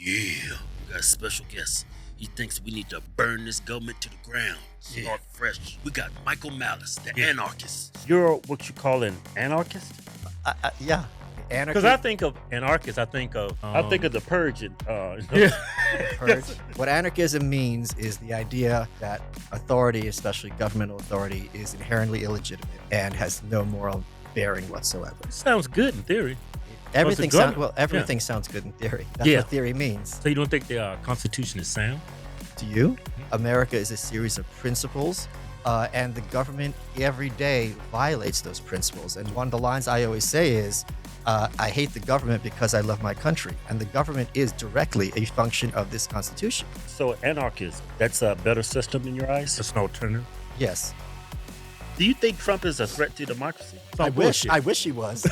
Yeah, we got a special guest. He thinks we need to burn this government to the ground. Start fresh. We got Michael Malice, the Anarchist. You're what you call an anarchist? Yeah. Anarchy. Because I think of anarchist, I think of the purge. Purge. What anarchism means is the idea that authority, especially governmental authority, is inherently illegitimate and has no moral bearing whatsoever. Sounds good in theory. Everything sounds good in theory. That's what theory means. So you don't think the Constitution is sound? Do you? America is a series of principles, and the government every day violates those principles. And one of the lines I always say is, I hate the government because I love my country. And the government is directly a function of this Constitution. So anarchism, that's a better system in your eyes? That's an alternative? Yes. Do you think Trump is a threat to democracy? I wish he was.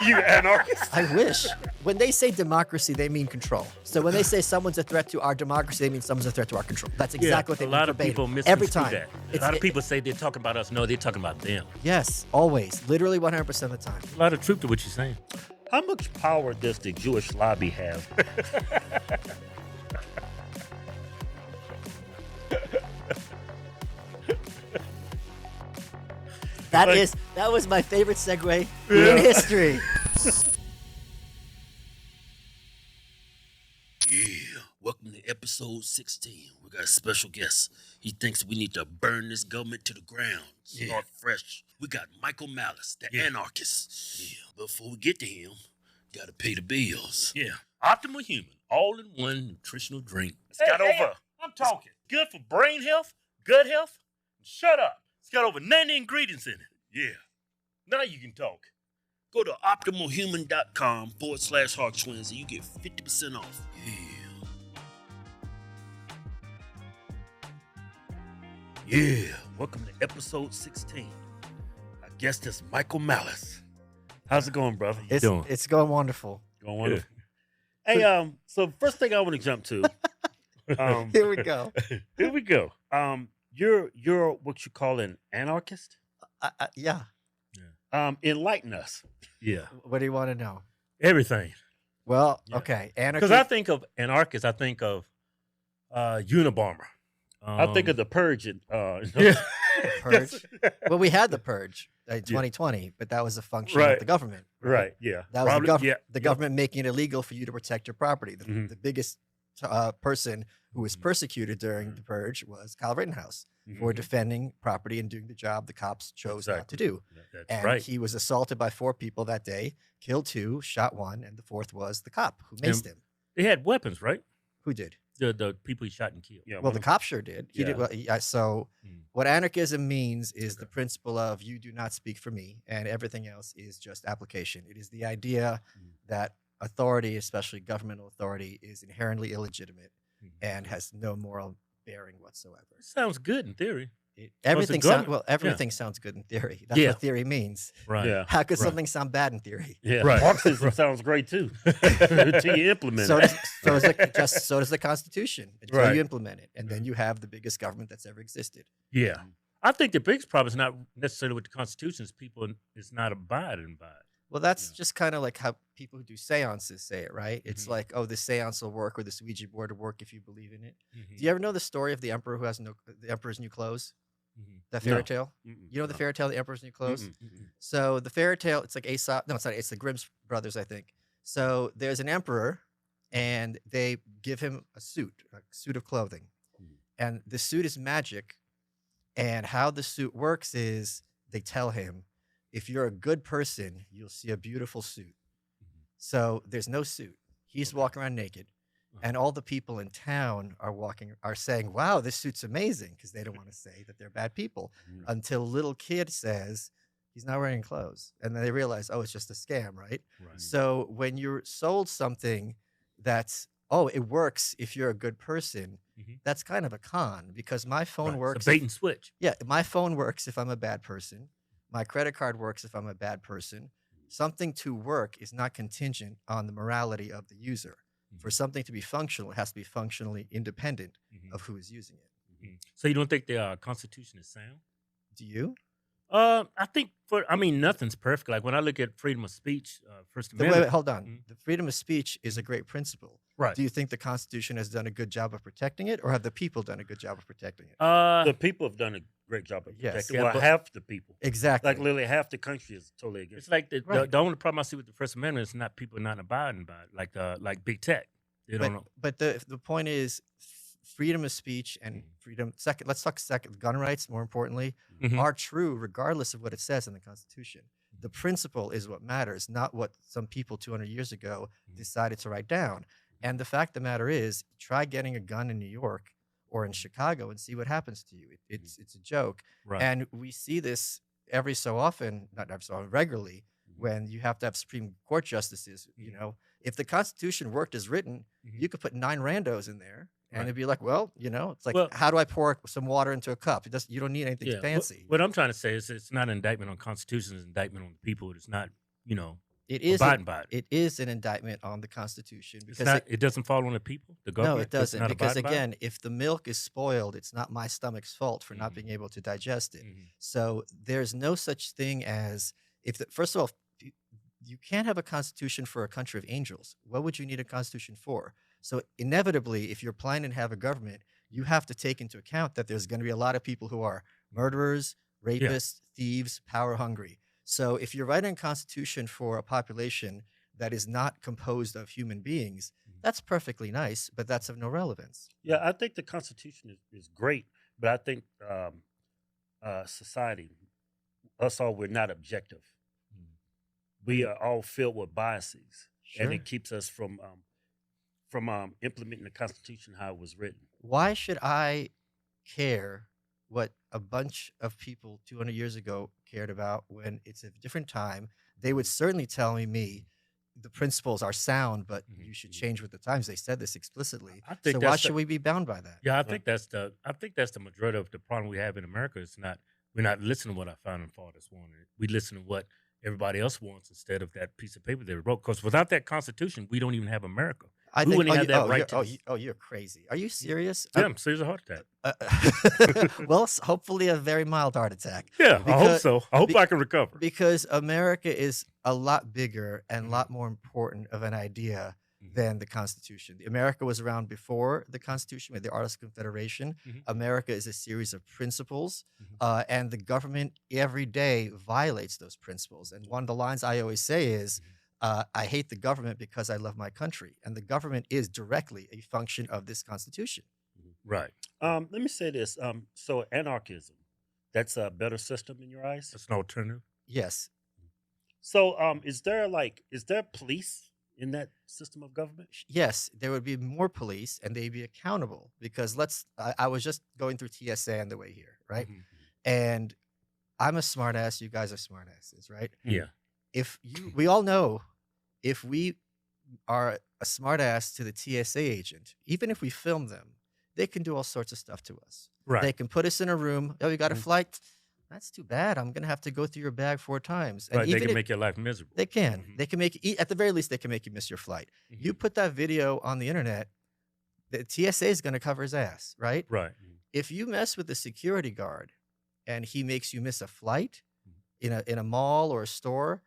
You anarchist? I wish. When they say democracy, they mean control. So when they say someone's a threat to our democracy, they mean someone's a threat to our control. That's exactly what they mean. A lot of people misconstrue every time. That. A lot of people say they're talking about us. No, they're talking about them. Yes, always. Literally 100% of the time. A lot of truth to what you're saying. How much power does the Jewish lobby have? That was my favorite segue in history. Yeah, welcome to episode 16. We got a special guest. He thinks we need to burn this government to the ground. Start fresh. We got Michael Malice, the Anarchist. Yeah, before we get to him, gotta pay the bills. Yeah. Optimal Human, all-in-one nutritional drink. It's got over. I'm talking. Good for brain health, gut health. Shut up. It's got over 90 ingredients in it. Yeah. Now you can talk. Go to optimalhuman.com/Hodgetwins and you get 50% off. Yeah, welcome to episode 16. Our guest is Michael Malice. How's it going, brother? It's going wonderful. Going wonderful. Hey, so first thing I want to jump to. Here we go. Here we go. You're what you call an anarchist? Yeah. Enlighten us. Yeah. What do you want to know? Everything. Well, okay. Anarchy. Because I think of anarchist, I think of Unabomber. I think of the purge. Purge. Well, we had the purge in 2020, but that was a function of the government. Right. Yeah. That was the government making it illegal for you to protect your property. The biggest person who was persecuted during the purge was Kyle Rittenhouse for defending property and doing the job the cops chose not to do. And he was assaulted by 4 people that day, killed 2, shot 1, and the 4th was the cop who maced him. They had weapons, right? Who did? The people he shot and killed. Yeah, well, the cop sure did. He did. Well, so what anarchism means is the principle of you do not speak for me, and everything else is just application. It is the idea that authority, especially governmental authority, is inherently illegitimate and has no moral bearing whatsoever. Sounds good in theory. Everything sounds good in theory. That's what theory means. Right. Yeah. How could something sound bad in theory? Yeah. Right. Marxism sounds great too. Until you implement it. So does the Constitution until you implement it, and then you have the biggest government that's ever existed. Yeah. I think the biggest problem is not necessarily with the Constitution; it's people is not abiding by it. Well, that's just kind of like how people who do seances say it, right? It's like, oh, the seance will work or this Ouija board will work if you believe in it. Do you ever know the story of the emperor who has the emperor's new clothes? That fairy tale? You know the fairy tale, the emperor's new clothes? So the fairy tale, it's like Aesop. No, it's not. It's the Grimm's brothers, I think. So there's an emperor, and they give him a suit of clothing. And the suit is magic. And how the suit works is they tell him, if you're a good person, you'll see a beautiful suit. So there's no suit. He's walking around naked. And all the people in town are saying, wow, this suit's amazing, because they don't want to say that they're bad people until a little kid says, he's not wearing clothes. And then they realize, oh, it's just a scam, right? So when you're sold something that's, oh, it works if you're a good person, that's kind of a con, because my phone works. It's a bait and switch. Yeah, my phone works if I'm a bad person. My credit card works if I'm a bad person. Something to work is not contingent on the morality of the user. For something to be functional, it has to be functionally independent of who is using it. So you don't think the Constitution is sound? Do you? I think nothing's perfect. Like when I look at freedom of speech, First Amendment. Wait, hold on. The freedom of speech is a great principle. Right. Do you think the Constitution has done a good job of protecting it, or have the people done a good job of protecting it? The people have done a great job of protecting it. Yeah, Well, half the people. Exactly. Like literally half the country is totally against It's like Right. the only problem I see with the First Amendment is not people not abiding by it, like big tech. They don't know. But the point is freedom of speech and freedom. Second, let's talk second. Gun rights, more importantly, Mhm. are true regardless of what it says in the Constitution. The principle is what matters, not what some people 200 years ago decided to write down. And the fact of the matter is, try getting a gun in New York or in Chicago and see what happens to you. It's a joke. Right. And we see this every so often, not every so often, regularly, when you have to have Supreme Court justices. You know, if the Constitution worked as written, you could put 9 randos in there, and it'd be like, well, you know, it's like, Well- how do I pour some water into a cup? You don't need anything fancy. What I'm trying to say is it's not an indictment on Constitution, it's an indictment on the people. It's not, It is abiding by it. It is an indictment on the Constitution It's because not. It doesn't fall on the people. The government. no, it doesn't. Not Because abiding by it? again, if the milk is spoiled, it's not my stomach's fault for not being able to digest it. So there's no such thing as first of all, you can't have a constitution for a country of angels. What would you need a constitution for? So inevitably, if you're planning to have a government, you have to take into account that there's going to be a lot of people who are murderers, rapists, thieves, power hungry. So if you're writing a constitution for a population that is not composed of human beings, that's perfectly nice, but that's of no relevance. Yeah, I think the Constitution is great, but I think society, us all, we're not objective. We are all filled with biases, and it keeps us from implementing the Constitution how it was written. Why should I care what a bunch of people 200 years ago cared about when it's a different time? They would certainly tell me the principles are sound, but you should change with the times. They said this explicitly. I think So why that's should we be bound by that? Yeah, I think that's the majority of the problem we have in America. We're not listening to what our founding fathers wanted. We listen to what everybody else wants instead of that piece of paper they wrote. Because without that Constitution, we don't even have America. We wouldn't have that right. You're crazy. Are you serious? Yeah, I'm serious. A heart attack. Well, hopefully a very mild heart attack. Yeah, I hope so. I hope I can recover. Because America is a lot bigger and a lot more important of an idea than the Constitution. America was around before the Constitution, with the Articles of Confederation. America is a series of principles, and the government every day violates those principles. And one of the lines I always say is, I hate the government because I love my country. And the government is directly a function of this Constitution. Right. Let me say this. So anarchism, that's a better system in your eyes? That's an alternative. Yes. So is there police in that system of government? Yes, there would be more police and they'd be accountable because I was just going through TSA on the way here, right? And I'm a smartass. You guys are smartasses, right? Yeah. We all know if we are a smartass to the TSA agent, even if we film them, they can do all sorts of stuff to us. Right. They can put us in a room. Oh, you got a flight? That's too bad. I'm going to have to go through your bag 4 times. And Right. They can make your life miserable. They can. They can at the very least, they can make you miss your flight. You put that video on the internet, the TSA is going to cover his ass, right? Right. If you mess with the security guard and he makes you miss a flight in a mall or a store,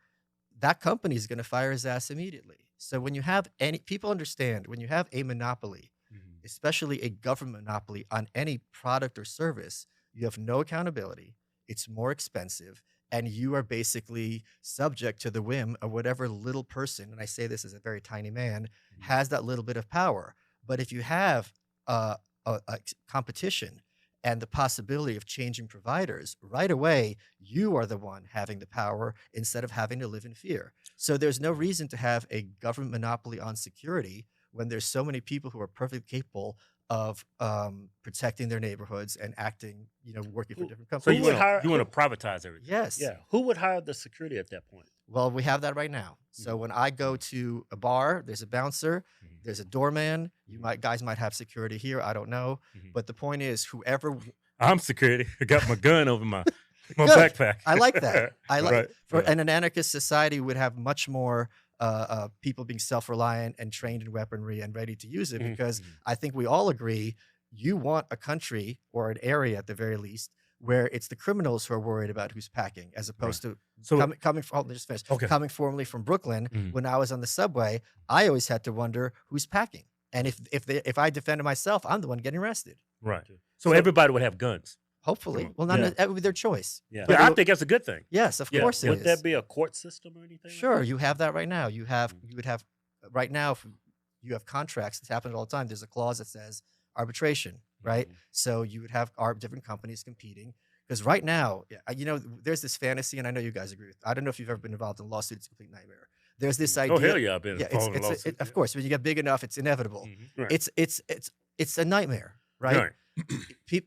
that company is going to fire his ass immediately. So when you have people understand, when you have a monopoly, especially a government monopoly on any product or service, you have no accountability. It's more expensive, and you are basically subject to the whim of whatever little person, and I say this as a very tiny man, has that little bit of power. But if you have a competition and the possibility of changing providers, right away, you are the one having the power instead of having to live in fear. So there's no reason to have a government monopoly on security when there's so many people who are perfectly capable of protecting their neighborhoods and acting, working for different So companies. you want to privatize everything? Yes. Yeah. Who would hire the security at that point? Well, we have that right now. So when I go to a bar, there's a bouncer, there's a doorman. Guys might have security here. I don't know. But the point is, whoever. I'm security. I got my gun over my Good. backpack. I like that. Right. And an anarchist society would have much more people being self-reliant and trained in weaponry and ready to use it, because I think we all agree you want a country or an area at the very least where it's the criminals who are worried about who's packing, as opposed to coming formerly from Brooklyn. When I was on the subway, I always had to wonder who's packing. And if I defended myself, I'm the one getting arrested. Right. So everybody would have guns. Hopefully. on. Well, that would be their choice. Yeah. But Yeah, I think that's a good thing. yes, of course it Would is. there be a court system or anything? Sure, you have that right now. You would have right now. If you have contracts, this happens all the time. There's a clause that says arbitration, right? So you would have different companies competing. Because right now, there's this fantasy, and I know you guys agree with. I don't know if you've ever been involved in a lawsuit; it's a complete nightmare. There's this idea. Oh hell yeah, I've been Yeah, involved in of lawsuits. course. When you get big enough, it's inevitable. Right. It's a nightmare, right?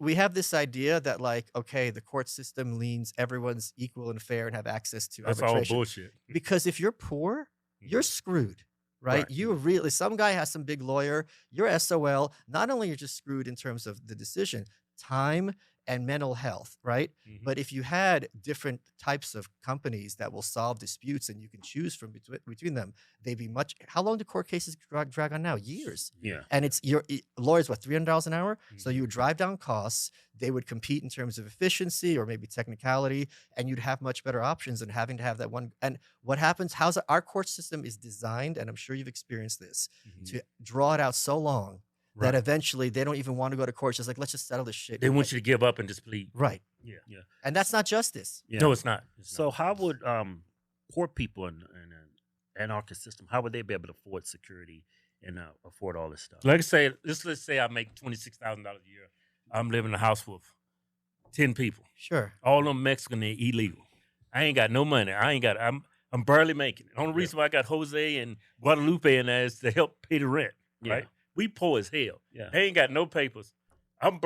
We have this idea that okay, the court system leans everyone's equal and fair and have access to That's arbitration. all bullshit. Because if you're poor, you're screwed, right? Right. You really, some guy has some big lawyer, you're SOL. Not only you're just screwed in terms of the decision, time and mental health, right? But if you had different types of companies that will solve disputes and you can choose from between them, they'd be how long do court cases drag on now? Years. Yeah. And it's your lawyers, what, $300 an hour? So you would drive down costs. They would compete in terms of efficiency or maybe technicality, and you'd have much better options than having to have that one. And what happens, our court system is designed, and I'm sure you've experienced this, to draw it out so long that eventually they don't even want to go to court. Just let's just settle this shit. They want you to give up and just plead. Right. Yeah. And that's not justice. Yeah. No, it's not. So how would poor people in an anarchist system, how would they be able to afford security and afford all this stuff? Let's say I make $26,000 a year. I'm living in a house with 10 people. Sure. All of them Mexican and illegal. I ain't got no money. I'm barely making it. The only reason why I got Jose and Guadalupe in there is to help pay the rent. Right. We poor as hell. Yeah. They ain't got no papers. I'm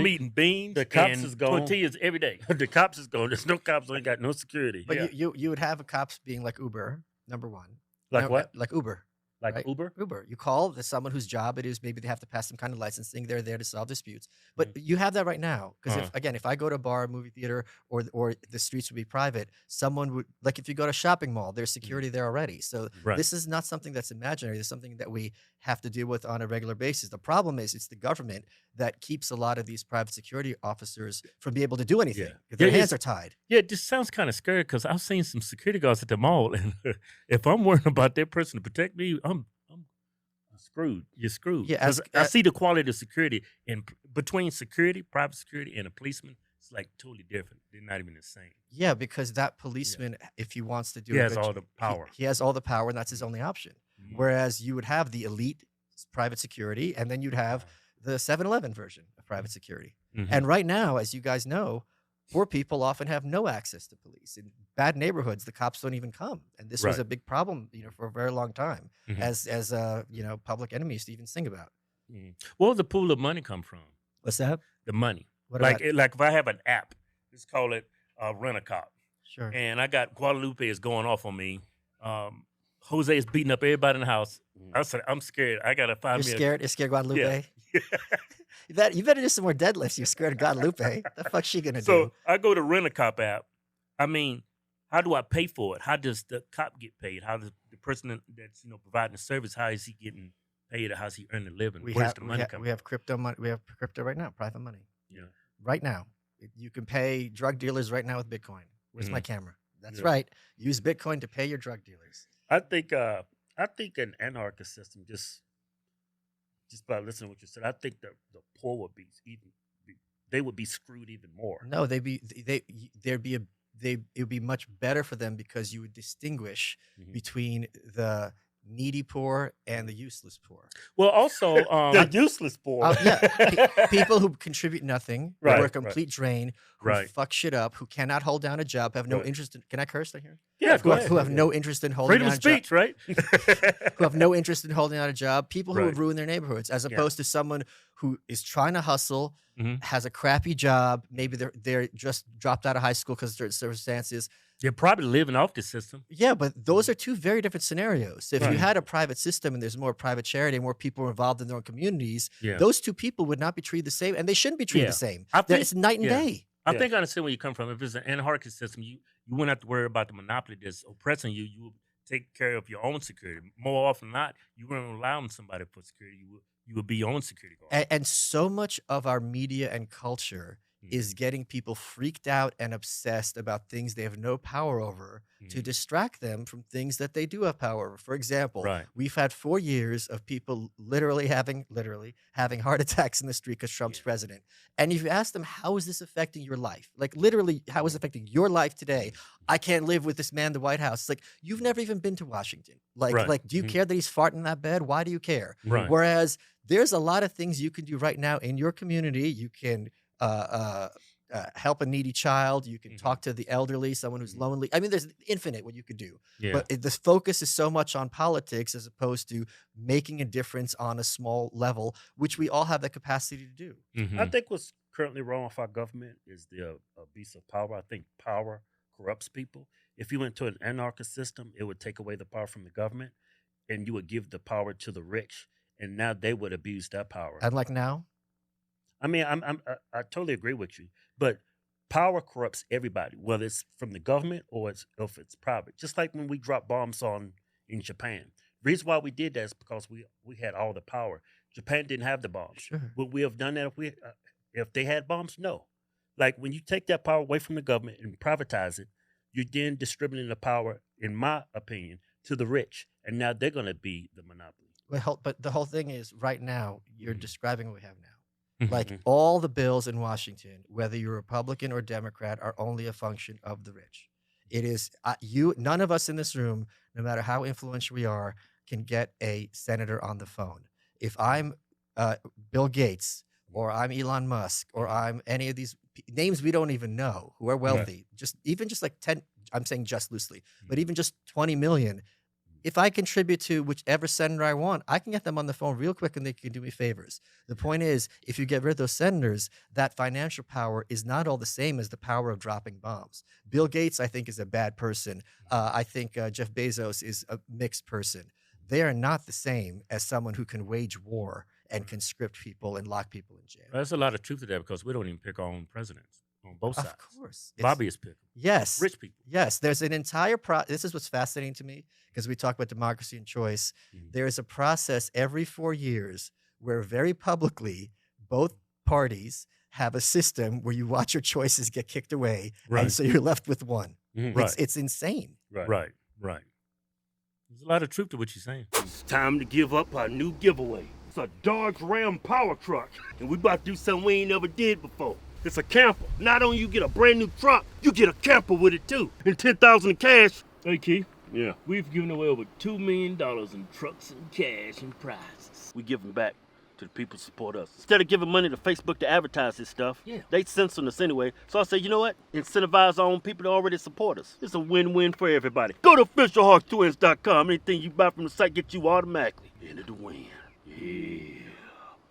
eating beans the cops and is gone. tortillas every day. The cops is gone. There's no cops. Ain't got no security. But you would have cops being like Uber, number one. Like what? Like Uber. Like right? Uber? Uber. You call someone whose job it is, maybe they have to pass some kind of licensing. They're there to solve disputes. But you have that right now. Because if I go to a bar, movie theater, or the streets would be private, someone would, if you go to a shopping mall, there's security there already. So this is not something that's imaginary. It's something that we have to deal with on a regular basis. The problem is it's the government that keeps a lot of these private security officers from being able to do anything. Their hands are tied. Yeah, it just sounds kind of scary because I've seen some security guards at the mall, and if I'm worrying about that person to protect me, I'm screwed. You're screwed. Yeah, I see the quality of security between security, private security, and a policeman. It's totally different. They're not even the same. Yeah, because that policeman, if he wants to do it, he has all the power. He has all the power, and that's his only option. Whereas you would have the elite private security, and then you'd have the 7-Eleven version of private security. And right now, as you guys know, poor people often have no access to police. In bad neighborhoods, the cops don't even come. And this was a big problem, for a very long time, as Public Enemy used to even sing about. Where does the pool of money come from? What's that? The money. What like if I have an app, let's call it Rent-A-Cop. Sure. And I got Guadalupe is going off on me. Jose is beating up everybody in the house. I said, I'm scared. I got to find me. You're scared Guadalupe? Yeah. You better do some more deadlifts. You're scared of Guadalupe. The fuck's she going to do? So I go to Rent-A-Cop app. I mean, how do I pay for it? How does the cop get paid? How does the person that's providing the service, how is he getting paid, or how's he earning a living? Where's the money coming? We have crypto money. We have crypto right now, private money. Yeah. Right now. You can pay drug dealers right now with Bitcoin. Where's my camera? That's right. Use Bitcoin to pay your drug dealers. I think an anarchist system, just by listening to what you said, I think the poor would they would be screwed even more. No, it would be much better for them because you would distinguish between the needy poor and the useless poor. Well, also the useless poor. People who contribute nothing, who are a complete drain, who fuck shit up, who cannot hold down a job, have no interest in. Can I curse here? Yeah, go ahead. Who have no interest in holding freedom down of speech, a job, right? who have no interest in holding down a job. People who would ruin their neighborhoods, as opposed to someone who is trying to hustle, has a crappy job. Maybe they're just dropped out of high school because of certain circumstances. They're probably living off the system. Yeah, but those are two very different scenarios. If you had a private system and there's more private charity and more people involved in their own communities, those two people would not be treated the same, and they shouldn't be treated the same. It's night and day. I think I understand where you come from. If it's an anarchist system, you wouldn't have to worry about the monopoly that's oppressing you. You will take care of your own security. More often than not, you wouldn't allow somebody for security. You would be your own security guard. And so much of our media and culture is getting people freaked out and obsessed about things they have no power over to distract them from things that they do have power over. For example, we've had 4 years of people literally having heart attacks in the street because Trump's president. And if you ask them, how is this affecting your life? Like literally, how is it affecting your life today? I can't live with this man in the White House. It's like, you've never even been to Washington. Like, do you care that he's farting in that bed? Why do you care? Whereas there's a lot of things you can do right now in your community. You can help a needy child. You can talk to the elderly, someone who's lonely. I mean, there's infinite what you could do. But the focus is so much on politics as opposed to making a difference on a small level, which we all have the capacity to do. I think what's currently wrong with our government is the abuse of power. I think power corrupts people. If you went to an anarchist system, it would take away the power from the government, and you would give the power to the rich, and now they would abuse that power. And like now? I mean, I totally agree with you, but power corrupts everybody, whether it's from the government or if it's private. Just like when we dropped bombs in Japan. The reason why we did that is because we had all the power. Japan didn't have the bombs. Sure. Would we have done that if they had bombs? No. Like when you take that power away from the government and privatize it, you're then distributing the power, in my opinion, to the rich, and now they're going to be the monopoly. Well, but the whole thing is, right now, you're describing what we have now. Like all the bills in Washington, whether you're Republican or Democrat, are only a function of the rich. It is none of us in this room, no matter how influential we are, can get a senator on the phone. If I'm Bill Gates or I'm Elon Musk or I'm any of these names we don't even know who are wealthy, just like 10, I'm saying just loosely, but even just 20 million. If I contribute to whichever senator I want, I can get them on the phone real quick and they can do me favors. The point is, if you get rid of those senators, that financial power is not all the same as the power of dropping bombs. Bill Gates, I think, is a bad person. I think Jeff Bezos is a mixed person. They are not the same as someone who can wage war and conscript people and lock people in jail. There's a lot of truth to that because we don't even pick our own presidents on both sides. Of course. Lobbyists pick them. Yes. Rich people. Yes. There's an entire this is what's fascinating to me because we talk about democracy and choice. There is a process every 4 years where very publicly both parties have a system where you watch your choices get kicked away. And so you're left with one. It's insane. Right. There's a lot of truth to what you're saying. It's time to give up our new giveaway. It's a Dodge Ram power truck, and we about to do something we ain't never did before. It's a camper. Not only you get a brand new truck, you get a camper with it too, and $10,000 in cash. Hey Keith, Yeah, we've given away over $2 million in trucks and cash and prizes. we giving back to the people who support us. Instead of giving money to Facebook to advertise this stuff, they censoring us anyway. So I say, you know what? Incentivize our own people to already support us. It's a win-win for everybody. Go to officialhodgetwins.com. Anything you buy from the site gets you automatically into the win. Yeah.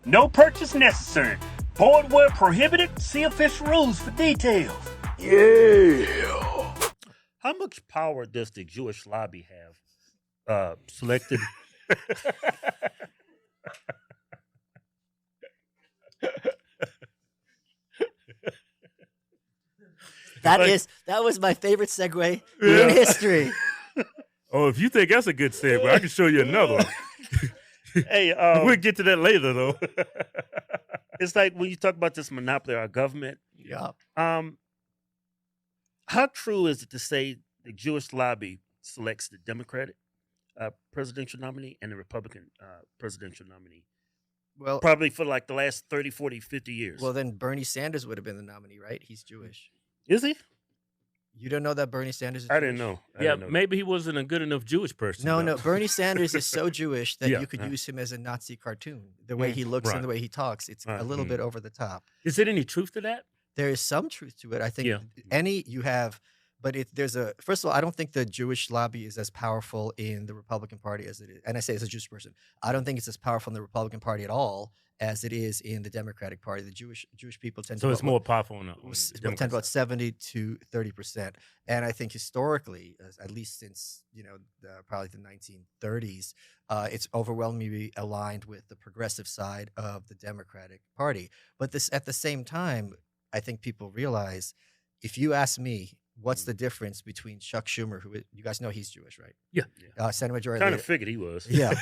No purchase necessary. Board where prohibited. See official rules for details. Yeah. How much power does the Jewish lobby have selected? That was my favorite segue in history. Oh, if you think that's a good segue, I can show you another one. Hey, We'll get to that later, though. it's like when you talk about this monopoly of our government. Yeah. How true is it to say the Jewish lobby selects the Democratic presidential nominee and the Republican presidential nominee? Well, Probably for like the last 30, 40, 50 years. well, then Bernie Sanders would have been the nominee, right? He's Jewish. Is he? You don't know that Bernie Sanders is I Jewish? didn't know. I Yeah, didn't know maybe he wasn't a good enough Jewish person. No, though. no. Bernie Sanders is so Jewish that Yeah, you could use him as a Nazi cartoon. The way he looks Right. and the way he talks, it's a little bit over the top. Is there any truth to that? There is some truth to it. I think Yeah. but first of all, I don't think the Jewish lobby is as powerful in the Republican Party as it is. And I say as a Jewish person, I don't think it's as powerful in the Republican Party at all as it is in the Democratic Party. The Jewish people tend So to it's vote more powerful on the tend Democrat about side. 70 to 30%. And I think historically, at least since probably the 1930s, it's overwhelmingly aligned with the progressive side of the Democratic Party. But at the same time, I think people realize, if you ask me, what's the difference between Chuck Schumer, who you guys know he's Jewish, right? Yeah. Senate Majority Kind Leader. of figured he was. Yeah.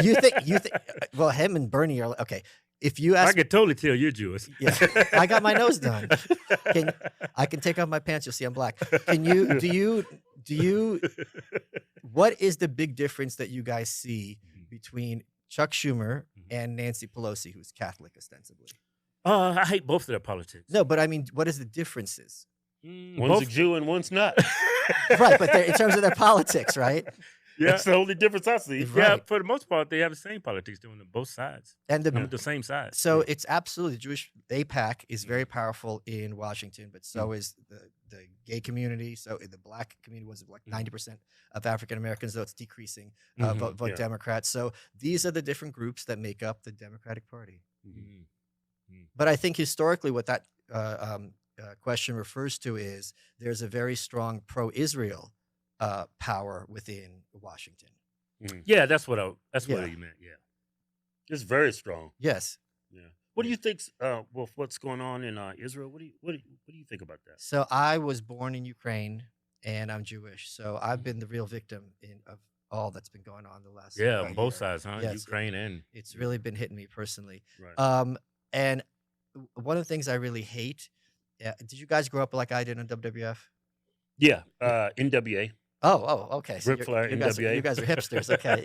you think? Well, him and Bernie are okay. if you I ask, could totally tell you're Jewish. yeah, I got my nose done. I can take off my pants. You'll see I'm black. Do you? What is the big difference that you guys see between Chuck Schumer and Nancy Pelosi, who's Catholic ostensibly? I hate both of their politics. No, but I mean, what is the differences? One's a Jew and one's not. Right, but in terms of their politics, right? Yeah. That's the only difference I see. Right. Yeah, for the most part, they have the same politics doing both sides. And The same side. so it's absolutely the Jewish AIPAC is very powerful in Washington, but so is the gay community. So the black community was like 90% of African Americans, though it's decreasing. Vote Democrat. So these are the different groups that make up the Democratic Party. But I think historically, what that question refers to is there's a very strong pro-Israel power within Washington. Yeah, that's what you meant. Yeah. It's very strong. Yes. Yeah. What do you think with what's going on in Israel? What do you think about that? So I was born in Ukraine and I'm Jewish. So I've been the real victim of all that's been going on the last on both year. sides, huh? Yes. Ukraine and It's really been hitting me personally. Right. And one of the things I really hate, did you guys grow up like I did in WWF? Yeah. NWA. Oh, okay. So Ric Flair, you NWA. guys are hipsters. Okay,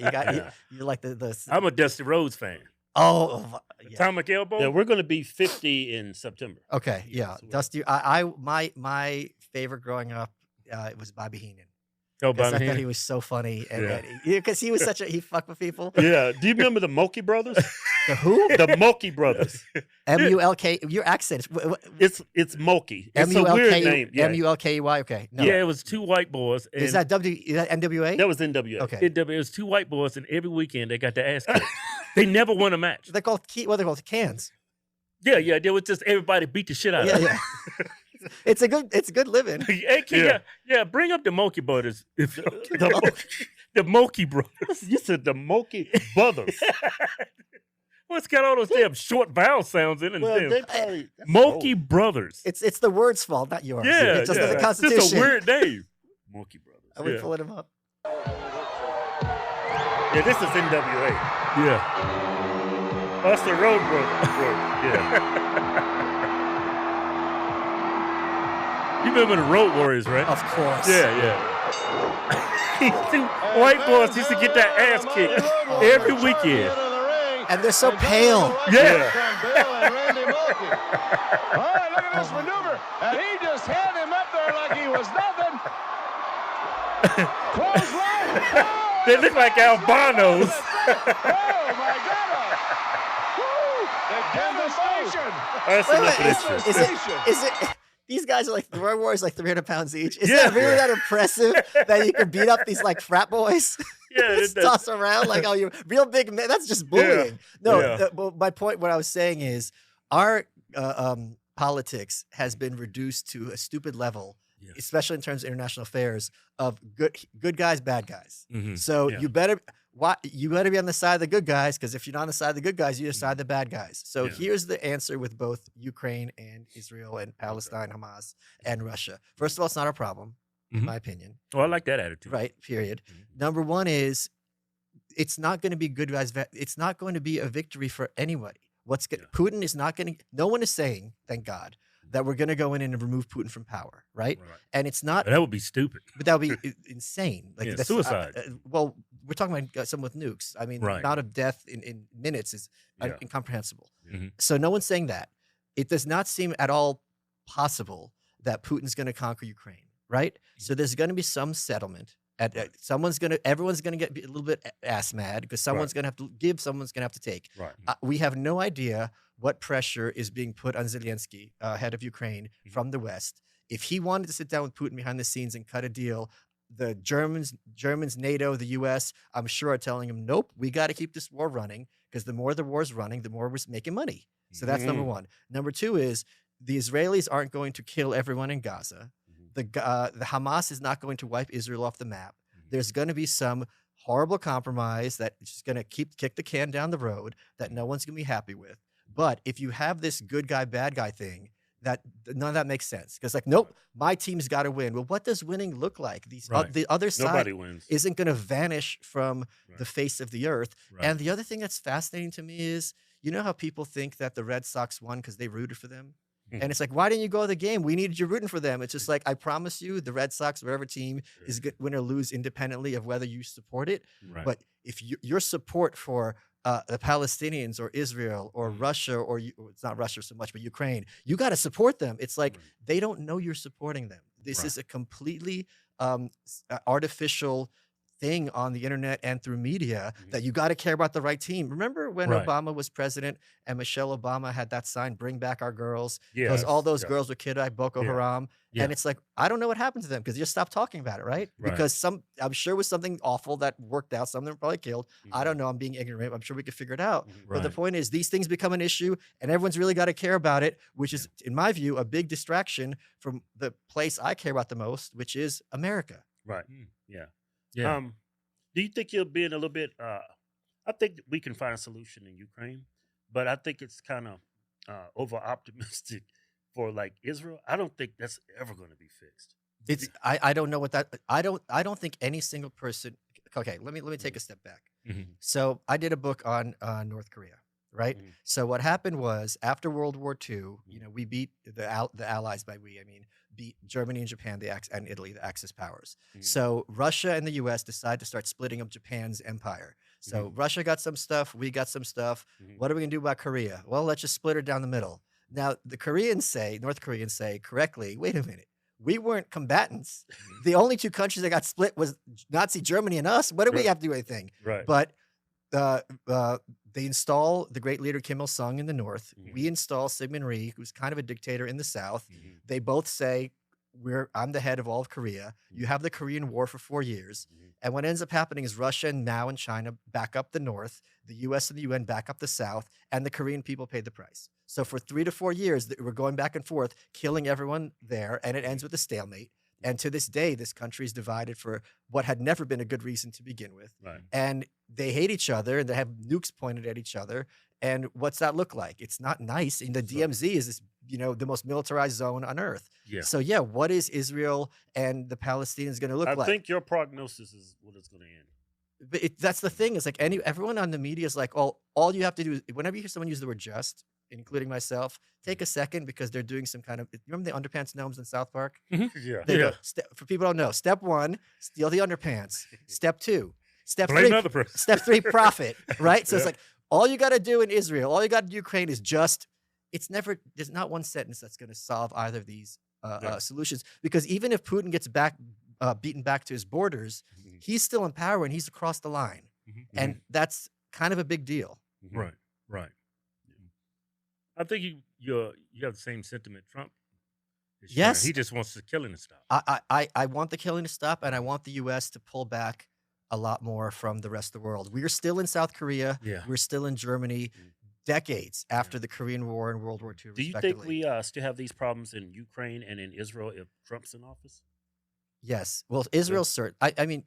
you're like the. I'm a Dusty Rhodes fan. Oh, yeah. Atomic Elbow. Yeah, we're going to be 50 in September. Okay, yeah. So Dusty. My favorite growing up, it was Bobby Heenan. Oh, Because Bobby I thought Heenan. he was so funny, and Yeah. because he was he fucked with people. Yeah. Do you remember the Mulkey Brothers? The who? The Mulkey Brothers. MULK. Your accent. It's Mulkey. It's a weird name. Yeah. MULKEY. Okay. No. Yeah, it was two white boys. And Is that NWA? That was NWA. Okay. it was two white boys, and every weekend they got their ass kicked. They never won a match. They're called they're called cans. Yeah. There was just everybody beat the shit out of them. Yeah. It's a good living. Hey, bring up the Monkey Brothers. The Monkey Brothers. You said the Mulkey Brothers. Well, it's got all those damn short vowel sounds in it. Well, Damn. they probably Monkey Brothers. It's the word's fault, not yours. Yeah, It's just yeah. the Constitution. It's a weird name. Monkey Brothers. Are we Yeah. pulling him up? Yeah, this is NWA. Yeah. That's the Road Brothers. Yeah. You remember the Road Warriors, right? Of course. Yeah. These two white boys used to get their ass kicked every weekend. And they're so pale. Yeah. Bill and Randy Mulkey. All right, look at this maneuver. And he just had him up there like he was nothing. Clothesline. Oh, They look like albinos. oh my God. Woo. The devastation. That's Wait, enough of this wait, shit. is it these guys are like the Road Warriors, like 300 pounds each? Is Yeah. that really that impressive that you can beat up these like frat boys? Yeah, Just toss around like, oh, you're real big man. That's just bullying. No, Yeah. well, my point, what I was saying is our politics has been reduced to a stupid level, Yeah. especially in terms of international affairs, of good guys, bad guys. Mhm. So Yeah. you better be on the side of the good guys, because if you're not on the side of the good guys, you're on the side of the bad guys. So Yeah. here's the answer with both Ukraine and Israel and Palestine, Hamas and Russia. First of all, it's not our problem, in Mhm. my opinion. Oh, I like that attitude. Right, period. Mhm. Number one is it's not going to be good guys. It's not going to be a victory for anybody. Putin is not going to, no one is saying, thank God, that we're going to go in and remove Putin from power, right? Right. And it's not, But that would be stupid. but that would be insane. Like Yeah, that's, suicide. Well, we're talking about someone with nukes. I mean, the Right. amount of death in minutes is Yeah. incomprehensible. Mhm. So no one's saying that. It does not seem at all possible that Putin's going to conquer Ukraine, right? So there's going to be some settlement. Everyone's going to get a little bit ass mad because someone's going to have to give, someone's going to have to take. Right. We have no idea what pressure is being put on Zelensky, head of Ukraine, from the West. If he wanted to sit down with Putin behind the scenes and cut a deal, the Germans, NATO, the U.S., I'm sure are telling him, nope, we got to keep this war running, because the more the war's running, the more we're making money. So that's number one. Number two is the Israelis aren't going to kill everyone in Gaza. The Hamas is not going to wipe Israel off the map. There's going to be some horrible compromise that is just going to kick the can down the road that no one's going to be happy with. But if you have this good guy, bad guy thing, that none of that makes sense. Because like, nope, my team's got to win. Well, what does winning look like? The other side Nobody wins. isn't going to vanish from the face of the earth. Right. And the other thing that's fascinating to me is, you know how people think that the Red Sox won because they rooted for them? Mhm. And it's like, why didn't you go to the game? We needed you rooting for them. It's just like, I promise you, the Red Sox, whatever team, is going to win or lose independently of whether you support it. Right. But if your support for the Palestinians or Israel or Russia, or it's not Russia so much, but Ukraine, you got to support them. It's like they don't know you're supporting them. This is a completely artificial thing on the internet and through media that you got to care about the right team. Remember when Obama was president and Michelle Obama had that sign, "Bring back our girls," because all those girls were kidnapped by Boko Haram. And it's like, I don't know what happened to them because you just stopped talking about it, right? Because I'm sure it was something awful that worked out. Some of them were probably killed. I don't know. I'm being ignorant. I'm sure we could figure it out. But the point is, these things become an issue and everyone's really got to care about it, which is, in my view, a big distraction from the place I care about the most, which is America. Right. Yeah. Do you think you're being a little bit? I think we can find a solution in Ukraine, but I think it's kind of over optimistic for like Israel. I don't think that's ever going to be fixed. It's I don't know what that I don't think any single person. Okay, let me take a step back. So I did a book on North Korea, right? So what happened was after World War II, you know, we beat the Allies. By we, I mean beat Germany and Japan, and Italy, the Axis powers. So Russia and the U.S. decided to start splitting up Japan's empire. So Russia got some stuff, we got some stuff. What are we gonna do about Korea? Well, let's just split her down the middle. Now the North Koreans say correctly, wait a minute. We weren't combatants. The only two countries that got split was Nazi Germany and us. What do we have to do anything? Right. But they install the great leader Kim Il-sung in the north. We install Syngman Rhee, who's kind of a dictator in the south. They both say, I'm the head of all of Korea. You have the Korean War for 4 years. And what ends up happening is Russia and Mao and China back up the north, the US and the UN back up the south, and the Korean people paid the price. So for 3 to 4 years, we're going back and forth, killing everyone there, and it ends with a stalemate. And to this day, this country is divided for what had never been a good reason to begin with. Right. And they hate each other, and they have nukes pointed at each other. And what's that look like? It's not nice. And the DMZ is this, you know, the most militarized zone on earth. Yeah. So yeah, what is Israel and the Palestinians going to look like? I think your prognosis is what it's going to end. But that's the thing. Is like everyone on the media is like, oh, all you have to do is whenever you hear someone use the word "just," including myself, take a second because they're doing some kind of. Remember the underpants gnomes in South Park? Yeah. They go, for people who don't know, step 1, steal the underpants. Step 2, step Blame 3, another person. step 3, profit. Right? So it's like all you got to do in Israel, all you got to do in Ukraine is just. There's not one sentence that's going to solve either of these solutions, because even if Putin gets beaten back to his borders, he's still in power and he's across the line, and that's kind of a big deal. Right. I think you have the same sentiment Trump is sharing. Yes. He just wants the killing to stop. I want the killing to stop, and I want the U.S. to pull back a lot more from the rest of the world. We're still in South Korea. Yeah. We're still in Germany. Decades after the Korean War and World War II, Do you think we still have these problems in Ukraine and in Israel if Trump's in office? Yes. Well, Israel's certain. I mean,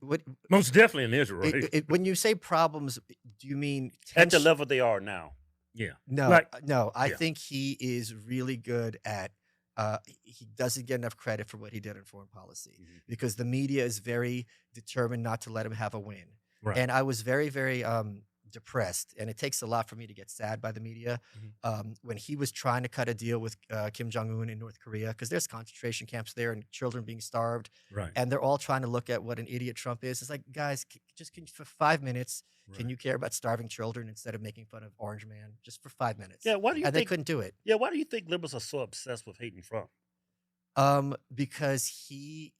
Most definitely in Israel. Right? when you say problems, do you mean At the level they are now. Yeah. No, no. I think he is really good at. He doesn't get enough credit for what he did in foreign policy because the media is very determined not to let him have a win. Right. And I was very, very depressed, and it takes a lot for me to get sad by the media when he was trying to cut a deal with Kim Jong-un in North Korea, because there's concentration camps there and children being starved, Right. and they're all trying to look at what an idiot Trump is. It's like, guys, for 5 minutes, can you care about starving children instead of making fun of Orange Man just for 5 minutes? Yeah, why do you and think they couldn't do it? Yeah, why do you think liberals are so obsessed with hating Trump? Because he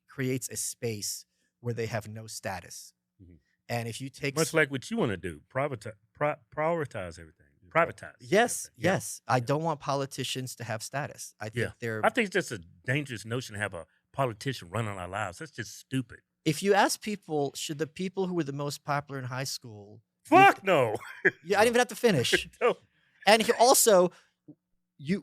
creates a space where they have no status. And if you take much like what you want to do, prioritize everything. Privatize. Yes, everything. yes. I don't want politicians to have status. I think I think it's just a dangerous notion to have a politician run on our lives. That's just stupid. If you ask people, should the people who were the most popular in high school? Fuck no. Yeah, I didn't even have to finish. No. And also,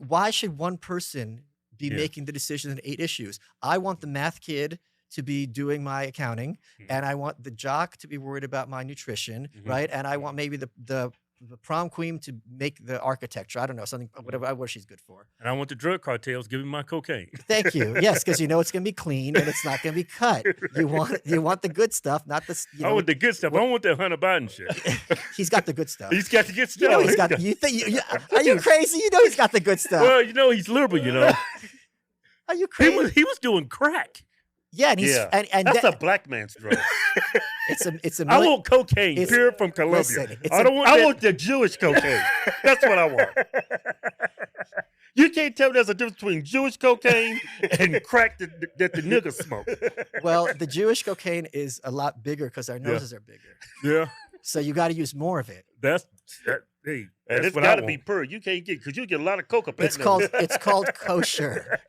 why should one person be making the decision on 8 issues? I want the math kid to be doing my accounting, and I want the jock to be worried about my nutrition, right? And I want maybe the the prom queen to make the architecture. I don't know, something, whatever, what she's good for. And I want the drug cartels giving my cocaine. Thank you. Yes, because you know it's going to be clean and it's not going to be cut. You want the good stuff, not the. You know, I want the good stuff. I don't want that Hunter Biden shit. He's got the good stuff. He's got the good stuff. You know he's got. You think? Are you crazy? You know he's got the good stuff. Well, you know he's liberal. You know. Are you crazy? He was doing crack. Yeah, and he's and that's a black man's drug. it's a. I want cocaine, pure from Colombia. Listen, I want the Jewish cocaine. That's what I want. You can't tell me there's a difference between Jewish cocaine and crack that the niggas smoke. Well, the Jewish cocaine is a lot bigger because our noses are bigger. Yeah. So you got to use more of it. And it's got to be pure. You can't get because you get a lot of coke up. It's called kosher.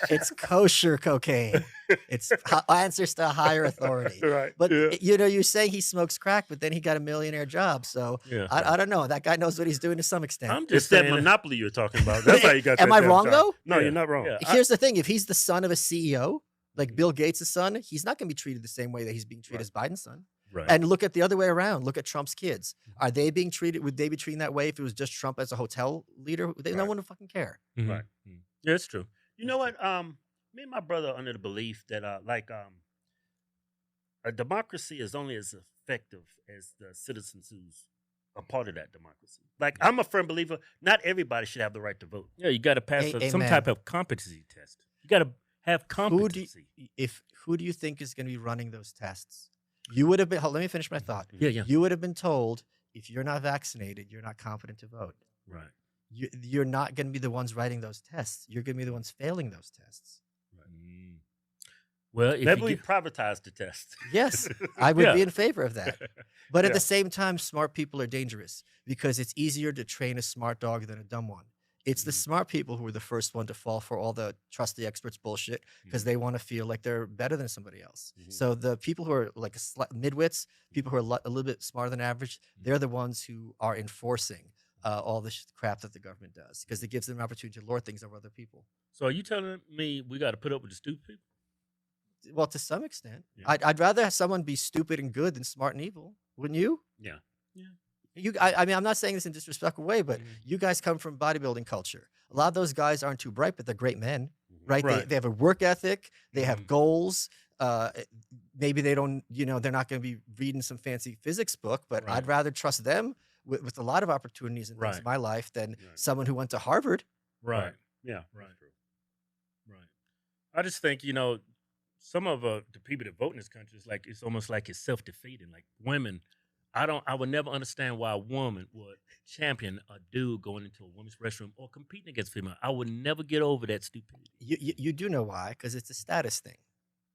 It's kosher cocaine. It's answers to a higher authority. Right. But you know, you're saying he smokes crack, but then he got a millionaire job. So I don't know. That guy knows what he's doing to some extent. I'm just It's that monopoly you're talking about. That's how you got. Am I wrong though? No, you're not wrong. Yeah. Here's the thing: if he's the son of a CEO, like Bill Gates' son, he's not going to be treated the same way that he's being treated as Biden's son. Right. And look at the other way around. Look at Trump's kids. Are they being treated? Would they be treated that way if it was just Trump as a hotel leader? No one would fucking care. Mm-hmm. Right. Yeah, it's true. You know what? Me and my brother are under the belief that a democracy is only as effective as the citizens who's a part of that democracy. Like I'm a firm believer, not everybody should have the right to vote. Yeah, you got to pass some type of competency test. You got to have competency. Who do you think is going to be running those tests? You would have been. Let me finish my thought. Yeah. You would have been told if you're not vaccinated, you're not competent to vote. Right. You're not going to be the ones writing those tests. You're going to be the ones failing those tests. Right. Well, maybe we privatize the test. Yes, I would be in favor of that. But at the same time, smart people are dangerous because it's easier to train a smart dog than a dumb one. It's the smart people who are the first one to fall for all the trust the experts bullshit because they want to feel like they're better than somebody else. So the people who are like midwits, people who are a little bit smarter than average, they're the ones who are enforcing all this crap that the government does because it gives them an opportunity to lord things over other people. So are you telling me we got to put up with the stupid people? Well, to some extent. Yeah. I'd rather have someone be stupid and good than smart and evil. Wouldn't you? Yeah. I mean, I'm not saying this in a disrespectful way, but you guys come from bodybuilding culture. A lot of those guys aren't too bright, but they're great men, right? They have a work ethic. They have goals. Maybe they don't, they're not going to be reading some fancy physics book, but I'd rather trust them with a lot of opportunities in things in my life than someone who went to Harvard. Right. Yeah. Right. I just think, some of the people that vote in this country is like, it's almost like it's self-defeating. Like women, I would never understand why a woman would champion a dude going into a women's restroom or competing against female. I would never get over that stupidity. You do know why? Because it's a status thing.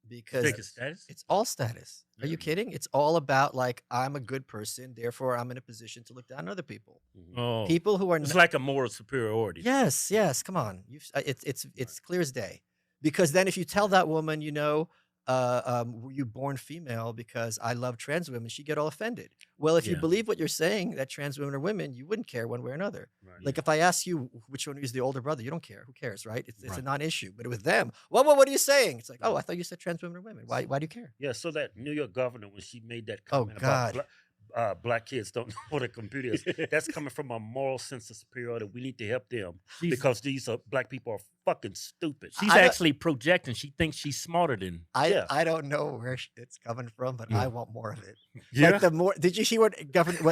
Because think it's status? It's all status. Are you kidding? It's all about like I'm a good person, therefore I'm in a position to look down on other people. Oh, People who are it's like a moral superiority. Yes. Come on. It's clear as day. Because then if you tell that woman, were you born female because I love trans women, she'd get all offended. Well, if you believe what you're saying, that trans women are women, you wouldn't care one way or another. Right. Like if I ask you which one is the older brother, you don't care. Who cares, right? It's a non-issue. But with them, what are you saying? It's like, oh, I thought you said trans women are women. Why do you care? Yeah, so that New York governor, when she made that comment about black kids don't know what a computer is, that's coming from a moral sense of superiority. We need to help them because these black people are fucking stupid. She's actually projecting. She thinks she's smarter than. I don't know where it's coming from, but I want more of it. Yeah. Like the more. Did you see what